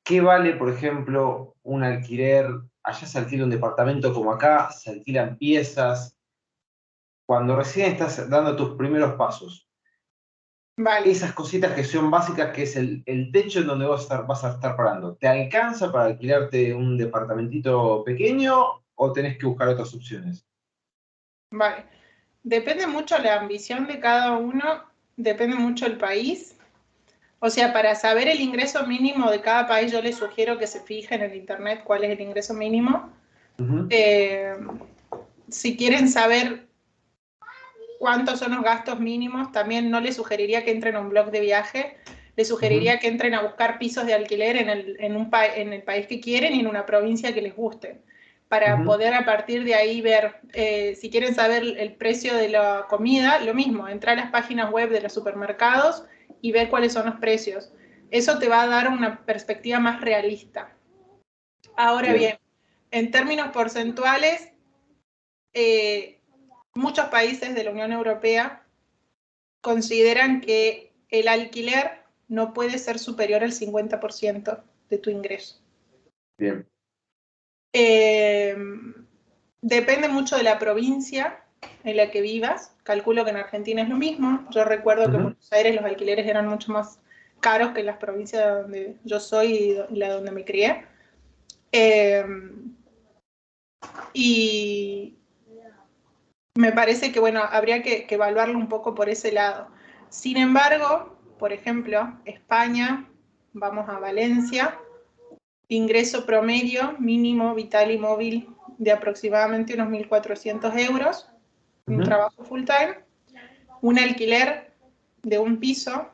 ¿qué vale, por ejemplo, un alquiler? Allá se alquila un departamento como acá, se alquilan piezas. Cuando recién estás dando tus primeros pasos, Vale. esas cositas que son básicas, que es el techo en donde vas a estar parando, ¿te alcanza para alquilarte un departamentito pequeño o tenés que buscar otras opciones? Vale. Depende mucho la ambición de cada uno, depende mucho el país. O sea, para saber el ingreso mínimo de cada país, yo les sugiero que se fijen en internet cuál es el ingreso mínimo. Ujú, Si quieren saber cuántos son los gastos mínimos, también no les sugeriría que entren a un blog de viaje, les ujú, sugeriría que entren a buscar pisos de alquiler en el país que quieren y en una provincia que les guste, para ujú. poder a partir de ahí ver, si quieren saber el precio de la comida, lo mismo, entrar a las páginas web de los supermercados y ver cuáles son los precios. Eso te va a dar una perspectiva más realista. Ahora Bien, bien, en términos porcentuales, muchos países de la Unión Europea consideran que el alquiler no puede ser superior al 50% de tu ingreso. bien. Eh, Depende mucho de la provincia en la que vivas. Calculo que en Argentina es lo mismo. Yo recuerdo que en Ujú, Buenos Aires los alquileres eran mucho más caros que en las provincias donde yo soy y la donde me crié. Eh, y me parece que, bueno, habría que evaluarlo un poco por ese lado. Sin embargo, por ejemplo, España, vamos a Valencia, ingreso promedio mínimo vital y móvil de aproximadamente unos 1.400 euros, un ujú, trabajo full time, un alquiler de un piso,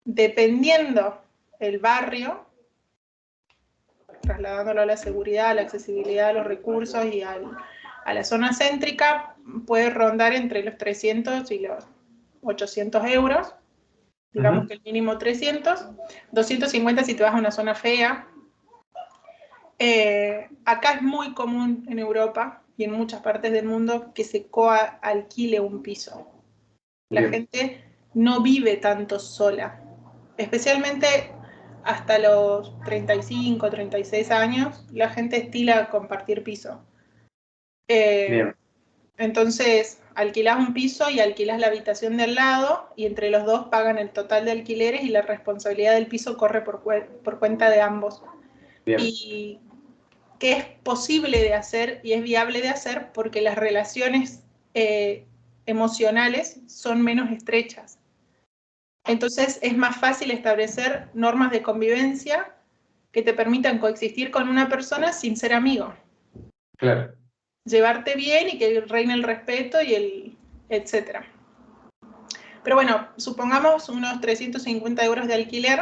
dependiendo el barrio, trasladándolo a la seguridad, a la accesibilidad a los recursos y a la zona céntrica, puede rondar entre los 300 y los 800 euros, digamos ujú. que el mínimo 300, 250 si te vas a una zona fea. Acá es muy común en Europa y en muchas partes del mundo que se coalquile un piso. La Bien, gente no vive tanto sola, especialmente hasta los 35, 36 años, la gente estila compartir piso. Eh, bien, entonces, alquilás un piso y alquilás la habitación de al lado y entre los dos pagan el total de alquileres y la responsabilidad del piso corre por cuenta de ambos. bien. Y que es posible de hacer y es viable de hacer porque las relaciones emocionales son menos estrechas. Entonces es más fácil establecer normas de convivencia que te permitan coexistir con una persona sin ser amigo. Claro. Llevarte bien y que reine el respeto y el etcétera. Pero bueno, supongamos unos 350 euros de alquiler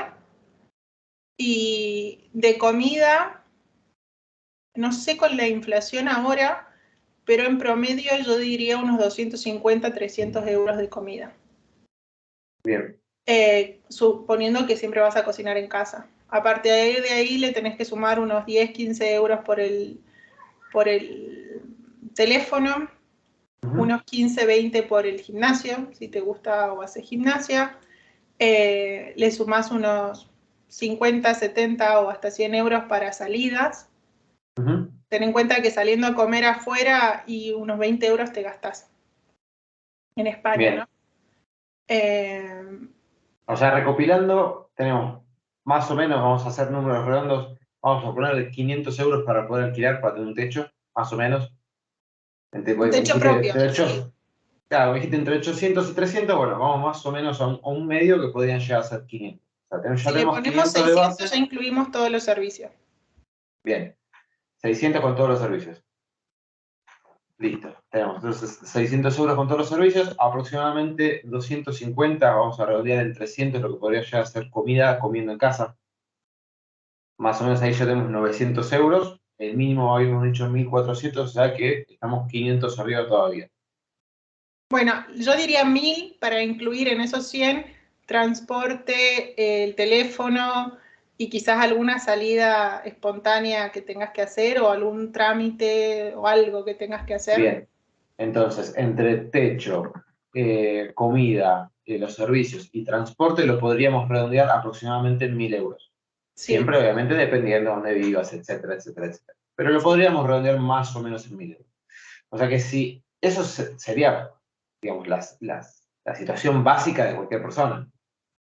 y de comida, no sé con la inflación ahora, pero en promedio yo diría unos 250, 300 euros de comida. Bien. Suponiendo que siempre vas a cocinar en casa. Aparte de ahí le tenés que sumar unos 10, 15 euros por el teléfono, Ujú. unos 15, 20 por el gimnasio, si te gusta o haces gimnasia. Le sumás unos 50, 70 o hasta 100 euros para salidas. Ujú. Ten en cuenta que saliendo a comer afuera y unos 20 euros te gastás en España, ¿no? Bien. O sea, recopilando, tenemos más o menos, vamos a hacer números redondos, vamos a ponerle 500 euros para poder alquilar, para tener un techo, más o menos. Un Me techo dijiste propio, entre sí. 800, claro, me dijiste entre 800 y 300, bueno, vamos más o menos a un medio que podrían llegar a ser 500. O sea, ya Si le tenemos ponemos 500 de 600 base, ya incluimos todos los servicios. bien, 600 con todos los servicios. Listo, tenemos entonces 600 euros con todos los servicios, aproximadamente 250, vamos a redondear en 300, lo que podría llegar a ser comida, comiendo en casa. Más o menos ahí ya tenemos 900 euros, el mínimo habíamos dicho 1.400, o sea que estamos 500 arriba todavía. Bueno, yo diría 1.000 para incluir en esos 100 transporte, el teléfono y quizás alguna salida espontánea que tengas que hacer o algún trámite o algo que tengas que hacer. Bien, entonces entre techo, comida, los servicios y transporte lo podríamos redondear aproximadamente en 1.000 euros. Sí. Siempre, obviamente, dependiendo de dónde vivas, etcétera, etcétera, etcétera. Pero lo podríamos redondear más o menos en 1.000 euros. O sea que sí, eso sería, digamos, la situación básica de cualquier persona.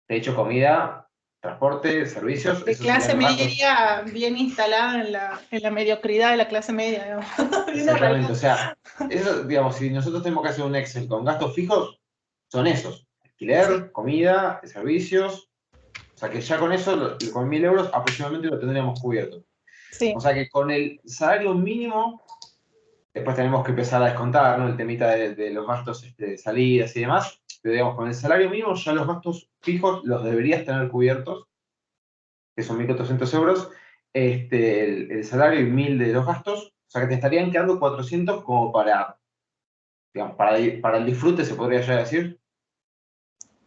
De hecho, comida, transporte, servicios, De esos serían clase los gastos. media bien instalada en la mediocridad de la clase media, digamos. Bien Exactamente, o arraigada. sea, eso, digamos, si nosotros tenemos que hacer un Excel con gastos fijos, son esos. Sí, Alquiler, comida, servicios. O sea que ya con eso, con 1.000 euros aproximadamente lo tendríamos cubierto. sí. O sea que con el salario mínimo, después tenemos que empezar a descontar, ¿no? El temita de los gastos de salidas y demás. Pero digamos, con el salario mínimo ya los gastos fijos los deberías tener cubiertos, que son 1.400 euros. El salario y 1.000 de los gastos. O sea que te estarían quedando 400 como para, digamos, para el disfrute, se podría ya decir.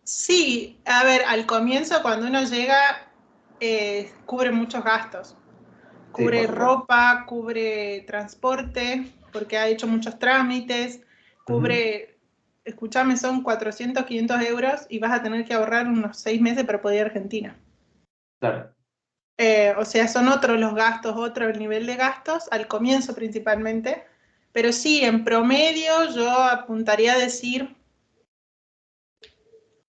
Sí, a ver, al comienzo cuando uno llega, cubre muchos gastos. Sí, por Cubre supuesto. ropa, cubre transporte, porque ha hecho muchos trámites, Ujú. cubre, escúchame, son 400, 500 euros y vas a tener que ahorrar unos 6 meses para poder ir a Argentina. Claro. O sea, son otros los gastos, otro el nivel de gastos, al comienzo principalmente, pero sí, en promedio yo apuntaría a decir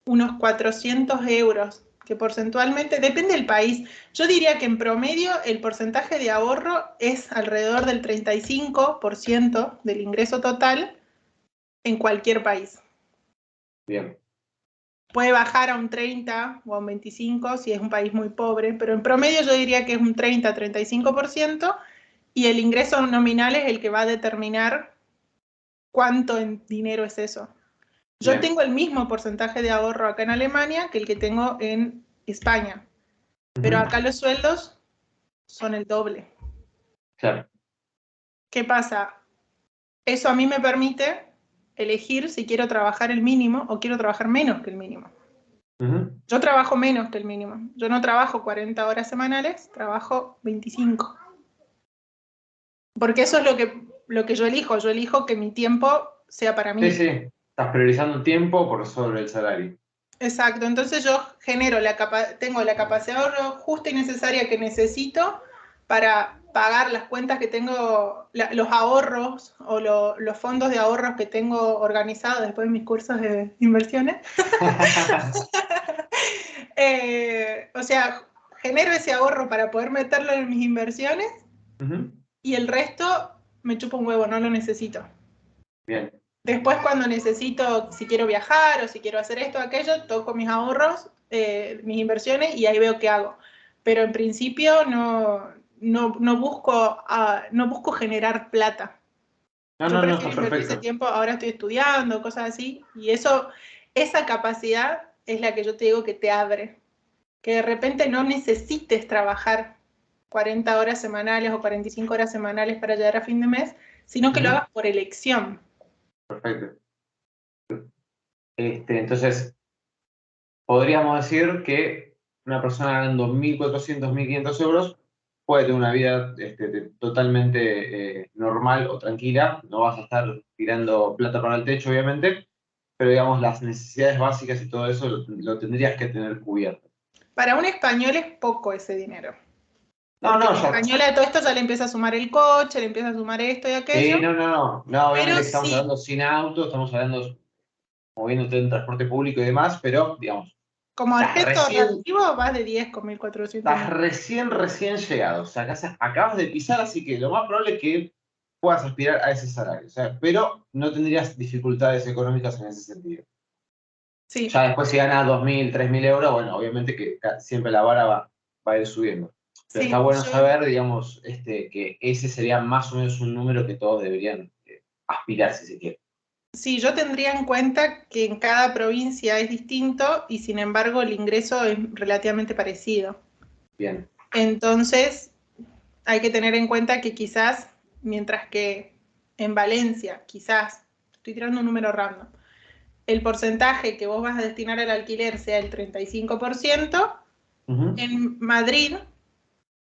unos 400 euros, que porcentualmente, depende del país, yo diría que en promedio el porcentaje de ahorro es alrededor del 35% del ingreso total en cualquier país. Bien. Puede bajar a un 30 o a un 25 si es un país muy pobre, pero en promedio yo diría que es un 30-35% y el ingreso nominal es el que va a determinar cuánto en dinero es eso. Yo Bien. tengo el mismo porcentaje de ahorro acá en Alemania que el que tengo en España, pero Ujú. acá los sueldos son el doble. Claro. ¿Qué pasa? Eso a mí me permite elegir si quiero trabajar el mínimo o quiero trabajar menos que el mínimo. Ujú. Yo trabajo menos que el mínimo. Yo no trabajo 40 horas semanales, trabajo 25. Porque eso es lo que yo elijo. Yo elijo que mi tiempo sea para Sí, mí. sí. Estás priorizando el tiempo por sobre el salario. Exacto. Entonces yo genero tengo la capacidad de ahorro justa y necesaria que necesito para pagar las cuentas que tengo, los ahorros o los fondos de ahorros que tengo organizados después de mis cursos de inversiones. O sea, genero ese ahorro para poder meterlo en mis inversiones Ujú. y el resto me chupa un huevo, no lo necesito. Bien. Después cuando necesito, si quiero viajar o si quiero hacer esto o aquello, toco mis ahorros, mis inversiones y ahí veo qué hago. Pero en principio no busco generar plata. No, Yo no, no, prefiero está invertir ese perfecto. tiempo, ahora estoy estudiando, cosas así, y esa capacidad es la que yo te digo que te abre. Que de repente no necesites trabajar 40 horas semanales o 45 horas semanales para llegar a fin de mes, sino que lo Ujú. hagas por elección. Perfecto. Entonces, podríamos decir que una persona ganando 1.400, 1.500 euros puede tener una vida totalmente normal o tranquila. No vas a estar tirando plata para el techo, obviamente, pero digamos, las necesidades básicas y todo eso lo tendrías que tener cubierto. Para un español es poco ese dinero, No, porque no, el ya. español a todo esto ya le empieza a sumar el coche, le empieza a sumar esto y Sí, aquello, no, no, no. No, obviamente pero que estamos sí, hablando sin auto, estamos hablando moviéndote en transporte público y demás, pero digamos, como estás objeto recién, ahorrativo vas de 10 con 1.400 estás mil. recién llegado. O sea, acabas de pisar, así que lo más probable es que puedas aspirar a ese salario. O sea, pero no tendrías dificultades económicas en ese sentido. Sí, Ya después si ganas 2.000, 3.000 euros, bueno, obviamente que siempre la vara va a ir subiendo. Pero está sí, bueno saber, digamos, que ese sería más o menos un número que todos deberían aspirar, si se quiere. sí, yo tendría en cuenta que en cada provincia es distinto y sin embargo el ingreso es relativamente parecido. Bien. Entonces, hay que tener en cuenta que quizás, mientras que en Valencia, quizás, estoy tirando un número random, el porcentaje que vos vas a destinar al alquiler sea el 35%, Ujú. en Madrid,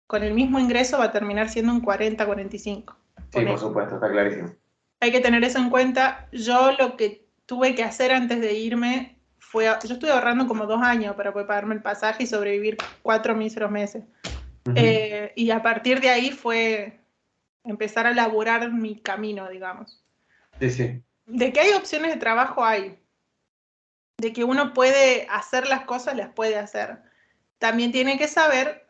con el mismo ingreso, va a terminar siendo un 40-45%. Sí, por supuesto, está clarísimo. Hay que tener eso en cuenta. Yo lo que tuve que hacer antes de irme yo estuve ahorrando como 2 años para poder pagarme el pasaje y sobrevivir 4 míseros meses. Y a partir de ahí fue empezar a laburar mi camino, digamos. Sí, sí. De que hay opciones de trabajo, hay. De que uno puede hacer las cosas, las puede hacer. También tiene que saber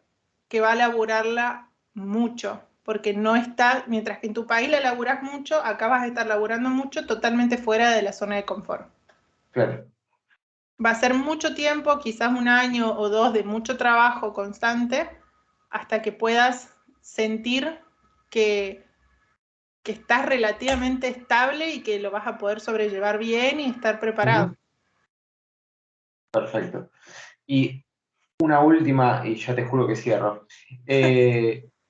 que va a laburarla mucho, porque no está, mientras que en tu país la laburas mucho, acá vas a estar laburando mucho totalmente fuera de la zona de confort. Claro. Va a ser mucho tiempo, quizás 1 año o 2 de mucho trabajo constante, hasta que puedas sentir que, que estás relativamente estable y que lo vas a poder sobrellevar bien y estar preparado. Perfecto. Y una última, y ya te juro que cierro.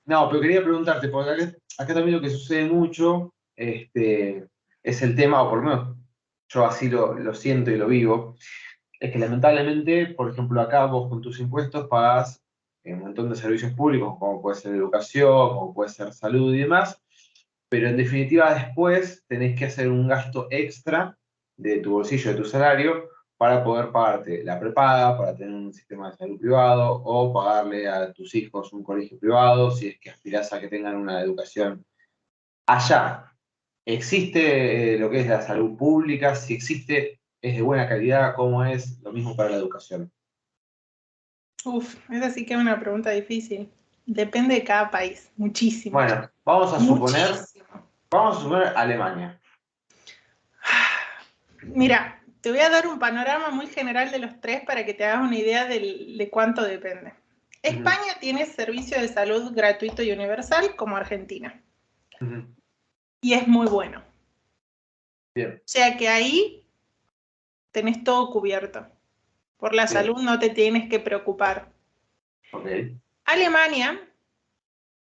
No, pero quería preguntarte, porque acá también lo que sucede mucho es el tema, o por lo menos yo así lo siento y lo vivo, es que lamentablemente, por ejemplo, acá vos con tus impuestos pagás un montón de servicios públicos, como puede ser educación, como puede ser salud y demás, pero en definitiva después tenés que hacer un gasto extra de tu bolsillo, de tu salario, para poder pagarte la prepaga, para tener un sistema de salud privado o pagarle a tus hijos un colegio privado, si es que aspirás a que tengan una educación. Allá, ¿existe lo que es la salud pública? Si existe, ¿es de buena calidad? ¿Cómo es? Lo mismo para la educación. Uf, esa sí que es una pregunta difícil. Depende de cada país, muchísimo. Bueno, Muchísimo. vamos a suponer Alemania. Mira, te voy a dar un panorama muy general de los tres para que te hagas una idea de cuánto depende. España tiene servicio de salud gratuito y universal como Argentina. Y es muy bueno. Bien. O sea que ahí tenés todo cubierto. Por la Bien. salud no te tienes que preocupar. Ok. Alemania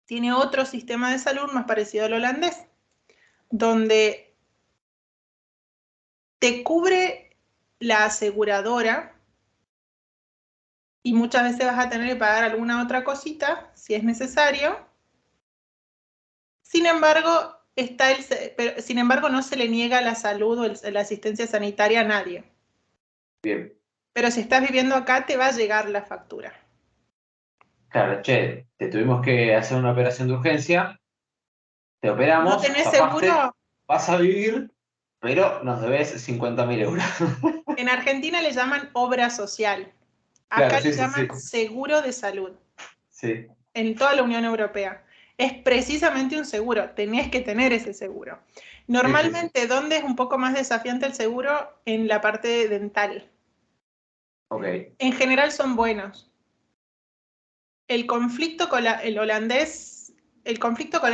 tiene otro sistema de salud más parecido al holandés, donde te cubre la aseguradora y muchas veces vas a tener que pagar alguna otra cosita si es necesario. Sin embargo, sin embargo, no se le niega la salud o la asistencia sanitaria a nadie. Bien. Pero si estás viviendo acá, te va a llegar la factura. Claro, che, te tuvimos que hacer una operación de urgencia, te ¿No operamos, tenés zafaste, seguro? vas a vivir, pero nos debes 50.000 euros. En Argentina le llaman obra social. Claro, Acá sí, le sí, llaman sí. seguro de salud. Sí, En toda la Unión Europea. Es precisamente un seguro. Tenés que tener ese seguro. sí, sí, sí. Normalmente, ¿dónde es un poco más desafiante el seguro? En la parte dental. Ok. En general son buenos. El conflicto con el holandés, el conflicto con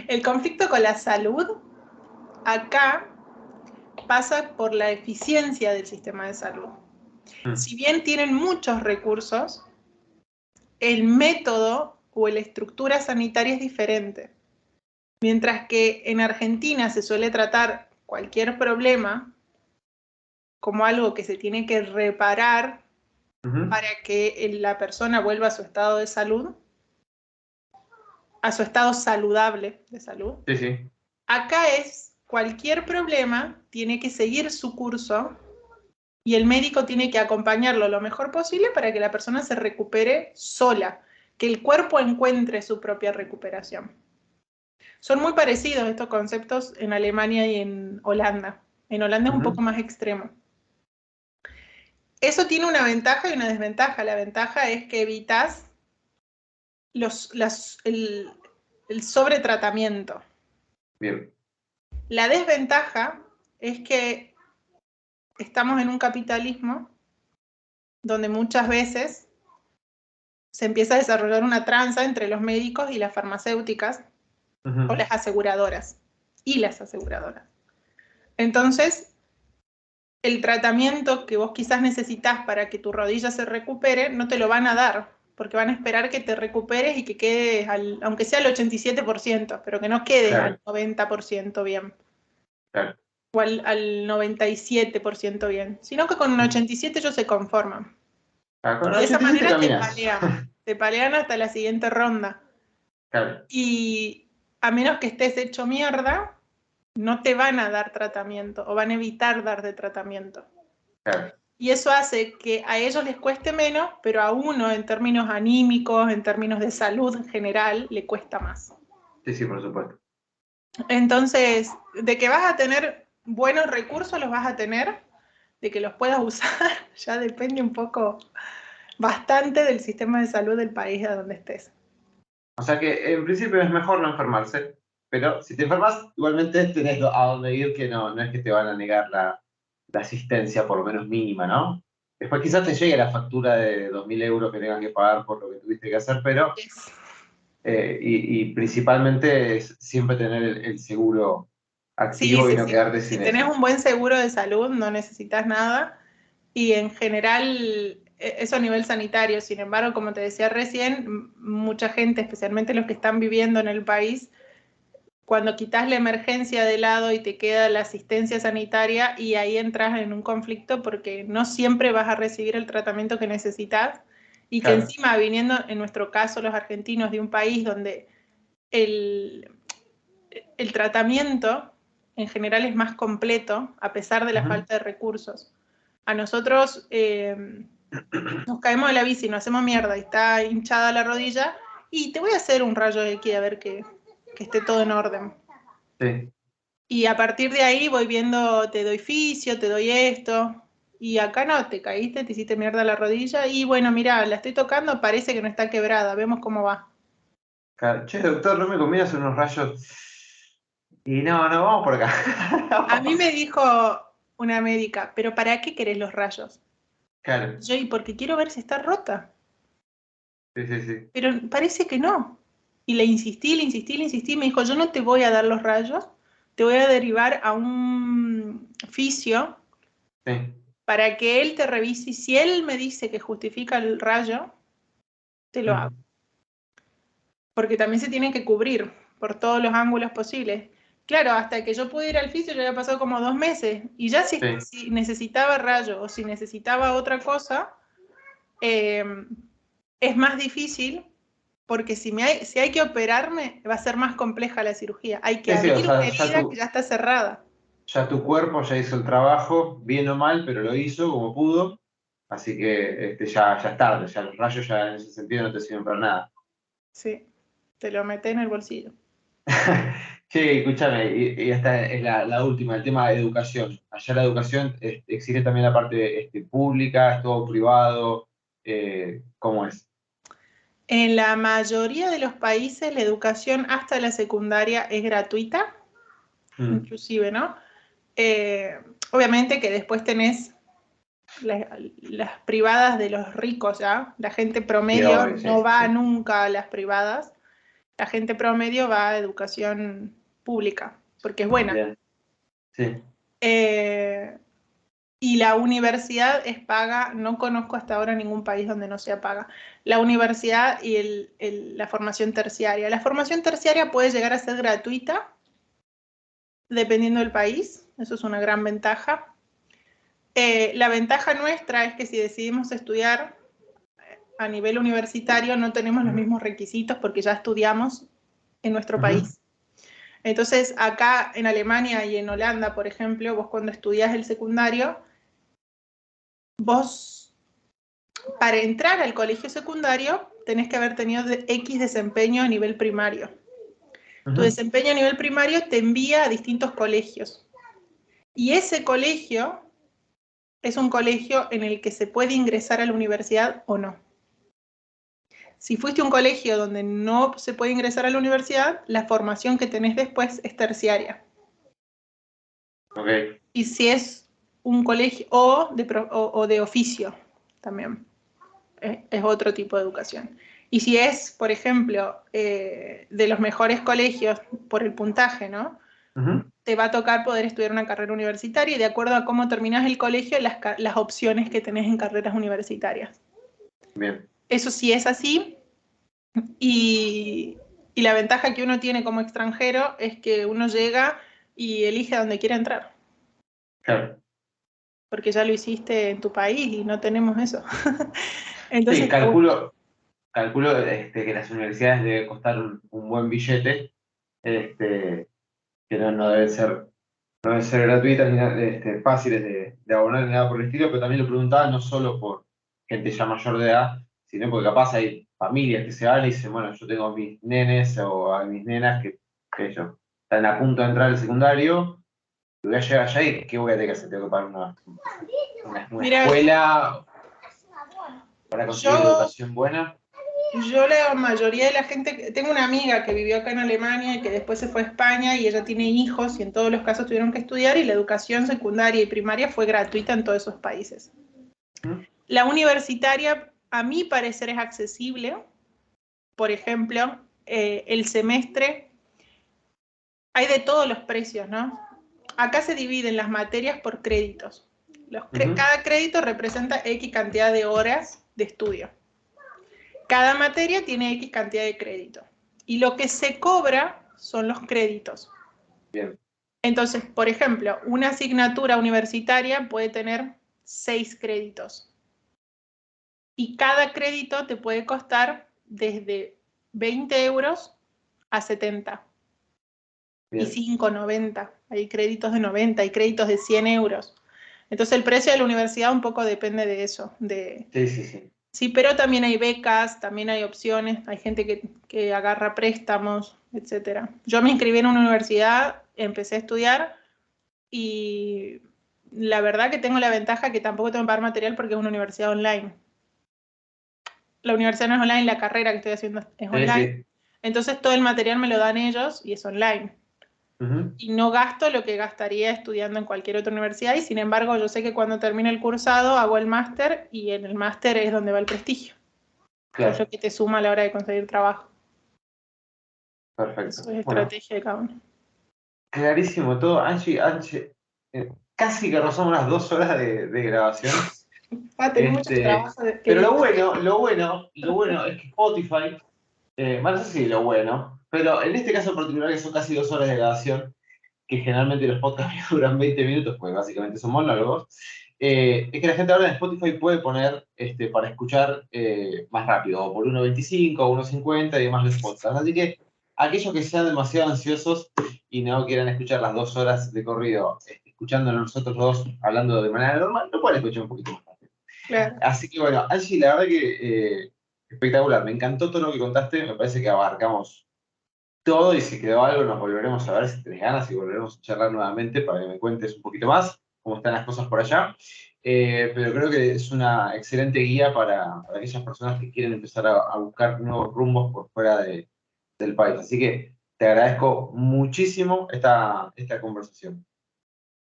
el conflicto con la salud acá pasa por la eficiencia del sistema de salud. Si bien tienen muchos recursos, el método o la estructura sanitaria es diferente. Mientras que en Argentina se suele tratar cualquier problema como algo que se tiene que reparar para que la persona vuelva a su estado de salud, a su estado saludable de salud. Sí, sí. Acá es cualquier problema tiene que seguir su curso y el médico tiene que acompañarlo lo mejor posible para que la persona se recupere sola, que el cuerpo encuentre su propia recuperación. Son muy parecidos estos conceptos en Alemania y en Holanda. En Holanda es un poco más extremo. Eso tiene una ventaja y una desventaja. La ventaja es que evitas el sobretratamiento. Bien. La desventaja es que estamos en un capitalismo donde muchas veces se empieza a desarrollar una tranza entre los médicos y las farmacéuticas o las aseguradoras y las aseguradoras. Entonces, el tratamiento que vos quizás necesitas para que tu rodilla se recupere, no te lo van a dar, porque van a esperar que te recuperes y que quedes, aunque sea al 87%, pero que no quedes Claro, al 90% bien, claro. o al 97% bien, sino que con un 87% ellos se conforman. Con Y el de esa 87 manera caminas. te palean hasta la siguiente ronda. Claro. Y a menos que estés hecho mierda, no te van a dar tratamiento o van a evitar darte tratamiento. Claro. Y eso hace que a ellos les cueste menos, pero a uno en términos anímicos, en términos de salud en general, le cuesta más. Sí, sí, por supuesto. Entonces, de que vas a tener buenos recursos, los vas a tener, de que los puedas usar, ya depende un poco, bastante del sistema de salud del país a donde estés. O sea que en principio es mejor no enfermarse, pero si te enfermas, igualmente tenés a dónde ir, que no es que te van a negar la asistencia, por lo menos mínima, ¿no? Después quizás te llegue la factura de 2.000 euros que tengas que pagar por lo que tuviste que hacer, pero Yes. y principalmente es siempre tener el seguro Sí, activo y sí, no sí. quedarte Si sin tenés eso. un buen seguro de salud, no necesitas nada. Y en general, eso a nivel sanitario. Sin embargo, como te decía recién, mucha gente, especialmente los que están viviendo en el país, cuando quitas la emergencia de lado y te queda la asistencia sanitaria, y ahí entras en un conflicto porque no siempre vas a recibir el tratamiento que necesitas, y que Claro. encima, viniendo en nuestro caso los argentinos de un país donde el, el tratamiento en general es más completo a pesar de la Ujú. falta de recursos. A nosotros nos caemos de la bici, nos hacemos mierda y está hinchada la rodilla, y te voy a hacer un rayo X a ver que esté todo en orden. Sí. Y a partir de ahí voy viendo, te doy fisio, te doy esto. Y acá no, te caíste, te hiciste mierda la rodilla. Y bueno, mira, la estoy tocando, parece que no está quebrada. Vemos cómo va. Claro. Che, doctor, ¿no me conviene hacer unos rayos? Y no, vamos por acá. A mí me dijo una médica, ¿pero para qué querés los rayos? Claro. Yo, y porque quiero ver si está rota. Sí, sí, sí. Pero parece que no. Y le insistí, le insistí, le insistí. Me dijo, yo no te voy a dar los rayos, te voy a derivar a un fisio Sí. para que él te revise. Y si él me dice que justifica el rayo, te lo hago. Mm. Porque también se tiene que cubrir por todos los ángulos posibles. Claro, hasta que yo pude ir al fisio ya había pasado como 2 meses. Y ya Sí. si necesitaba rayo o si necesitaba otra cosa, eh, es más difícil porque si hay que operarme, va a ser más compleja la cirugía. Hay que Sí, sí, o abrir una sea, herida que ya está cerrada. ya tu cuerpo ya hizo el trabajo, bien o mal, pero lo hizo como pudo. Así que ya es tarde, ya los rayos ya en ese sentido no te sirven para nada. Sí, te lo metes en el bolsillo. Che, escúchame, y esta es la última, el tema de educación. Allá la educación exige también la parte pública, es todo privado, ¿cómo es? En la mayoría de los países la educación hasta la secundaria es gratuita, Mm. inclusive, ¿no? Eh, Obviamente que después tenés las privadas de los ricos, ¿ya? La gente Sí, promedio obvio, no sí, va sí. nunca a las privadas, la gente promedio va a educación pública, porque es buena. Bien, sí. Eh, y la universidad es paga, no conozco hasta ahora ningún país donde no sea paga. La universidad y la formación terciaria. La formación terciaria puede llegar a ser gratuita dependiendo del país, eso es una gran ventaja. La ventaja nuestra es que si decidimos estudiar a nivel universitario no tenemos los mismos requisitos porque ya estudiamos en nuestro Ujú. país. Entonces, acá en Alemania y en Holanda, por ejemplo, vos cuando estudias el secundario, vos para entrar al colegio secundario tenés que haber tenido X desempeño a nivel primario. Tu Ujú. desempeño a nivel primario te envía a distintos colegios. Y ese colegio es un colegio en el que se puede ingresar a la universidad o no. Si fuiste a un colegio donde no se puede ingresar a la universidad, la formación que tenés después es terciaria. Ok, Y si es un colegio o de oficio también, es otro tipo de educación. Y si es, por ejemplo, de los mejores colegios por el puntaje, ¿no? ujú. Te va a tocar poder estudiar una carrera universitaria y de acuerdo a cómo terminas el colegio, las opciones que tenés en carreras universitarias. Bien, Eso sí es así, y, y la ventaja que uno tiene como extranjero es que uno llega y elige a donde quiera entrar, claro. porque ya lo hiciste en tu país y no tenemos eso. Sí, Entonces, está bueno. calculo que las universidades deben costar un buen billete, que no debe ser no deben ser gratuitas ni fáciles de abonar ni nada por el estilo, pero también lo preguntaba no solo por gente ya mayor de edad, sino porque capaz hay familias que se van y dicen, bueno, yo tengo a mis nenes o a mis nenas que ellos están a punto de entrar al secundario, y voy a llegar allá y ¿qué voy a tener que hacer? Tengo que pagar una Mira, escuela para conseguir yo educación buena. la mayoría de la gente, tengo una amiga que vivió acá en Alemania y que después se fue a España y ella tiene hijos y en todos los casos tuvieron que estudiar y la educación secundaria y primaria fue gratuita en todos esos países. ¿Mm? La universitaria, a mi parecer, es accesible. Por ejemplo, el semestre, hay de todos los precios, ¿no? Acá se dividen las materias por créditos. Cada crédito representa X cantidad de horas de estudio. Cada materia tiene X cantidad de crédito. Y lo que se cobra son los créditos. Bien. Entonces, por ejemplo, una asignatura universitaria puede tener 6 créditos. Y cada crédito te puede costar desde 20 euros a 70. Bien. Y 5, 90. Hay créditos de 90, hay créditos de 100 euros. Entonces el precio de la universidad un poco depende de eso. Sí. Sí, pero también hay becas, también hay opciones, hay gente que agarra préstamos, etc. Yo me inscribí en una universidad, empecé a estudiar y la verdad que tengo la ventaja que tampoco tengo que pagar material porque es una universidad online. La universidad no es online, la carrera que estoy haciendo es online. Sí. Entonces todo el material me lo dan ellos y es online. Y no gasto lo que gastaría estudiando en cualquier otra universidad y sin embargo yo sé que cuando termine el cursado hago el máster y en el máster es donde va el prestigio, que es lo Claro, que te suma a la hora de conseguir trabajo. perfecto. Eso es Bueno, estrategia de cada uno. clarísimo todo. Angie, casi que rozamos las 2 horas de grabación. Va a tener mucho trabajo que Pero editar. lo bueno es que Spotify, bueno, no sé si lo bueno, pero en este caso en particular que son casi 2 horas de grabación, que generalmente los podcasts duran 20 minutos, pues básicamente son monólogos, es que la gente ahora en Spotify puede poner para escuchar más rápido, o por 1.25 o 1.50 y demás los podcasts. Así que aquellos que sean demasiado ansiosos y no quieran escuchar las 2 horas de corrido, escuchándonos nosotros dos hablando de manera normal, lo pueden escuchar un poquito más rápido. Claro. Así que bueno, Angie, la verdad que espectacular, me encantó todo lo que contaste, me parece que abarcamos todo y si quedó algo nos volveremos a ver si tenés ganas y volveremos a charlar nuevamente para que me cuentes un poquito más cómo están las cosas por allá. Pero creo que es una excelente guía para aquellas personas que quieren empezar a buscar nuevos rumbos por fuera del país. Así que te agradezco muchísimo esta conversación.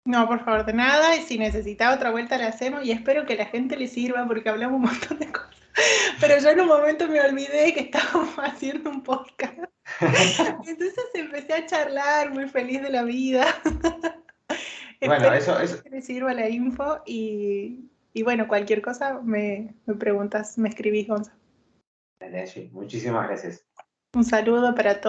No, por favor, de nada. Y si necesita otra vuelta la hacemos y espero que la gente le sirva porque hablamos un montón de cosas. Pero yo en un momento me olvidé que estábamos haciendo un podcast. Entonces empecé a charlar muy feliz de la vida. Bueno, Espero eso. que les sirva la info y bueno, cualquier cosa me preguntas, me escribís, Gonza. Muchísimas gracias. Un saludo para todos.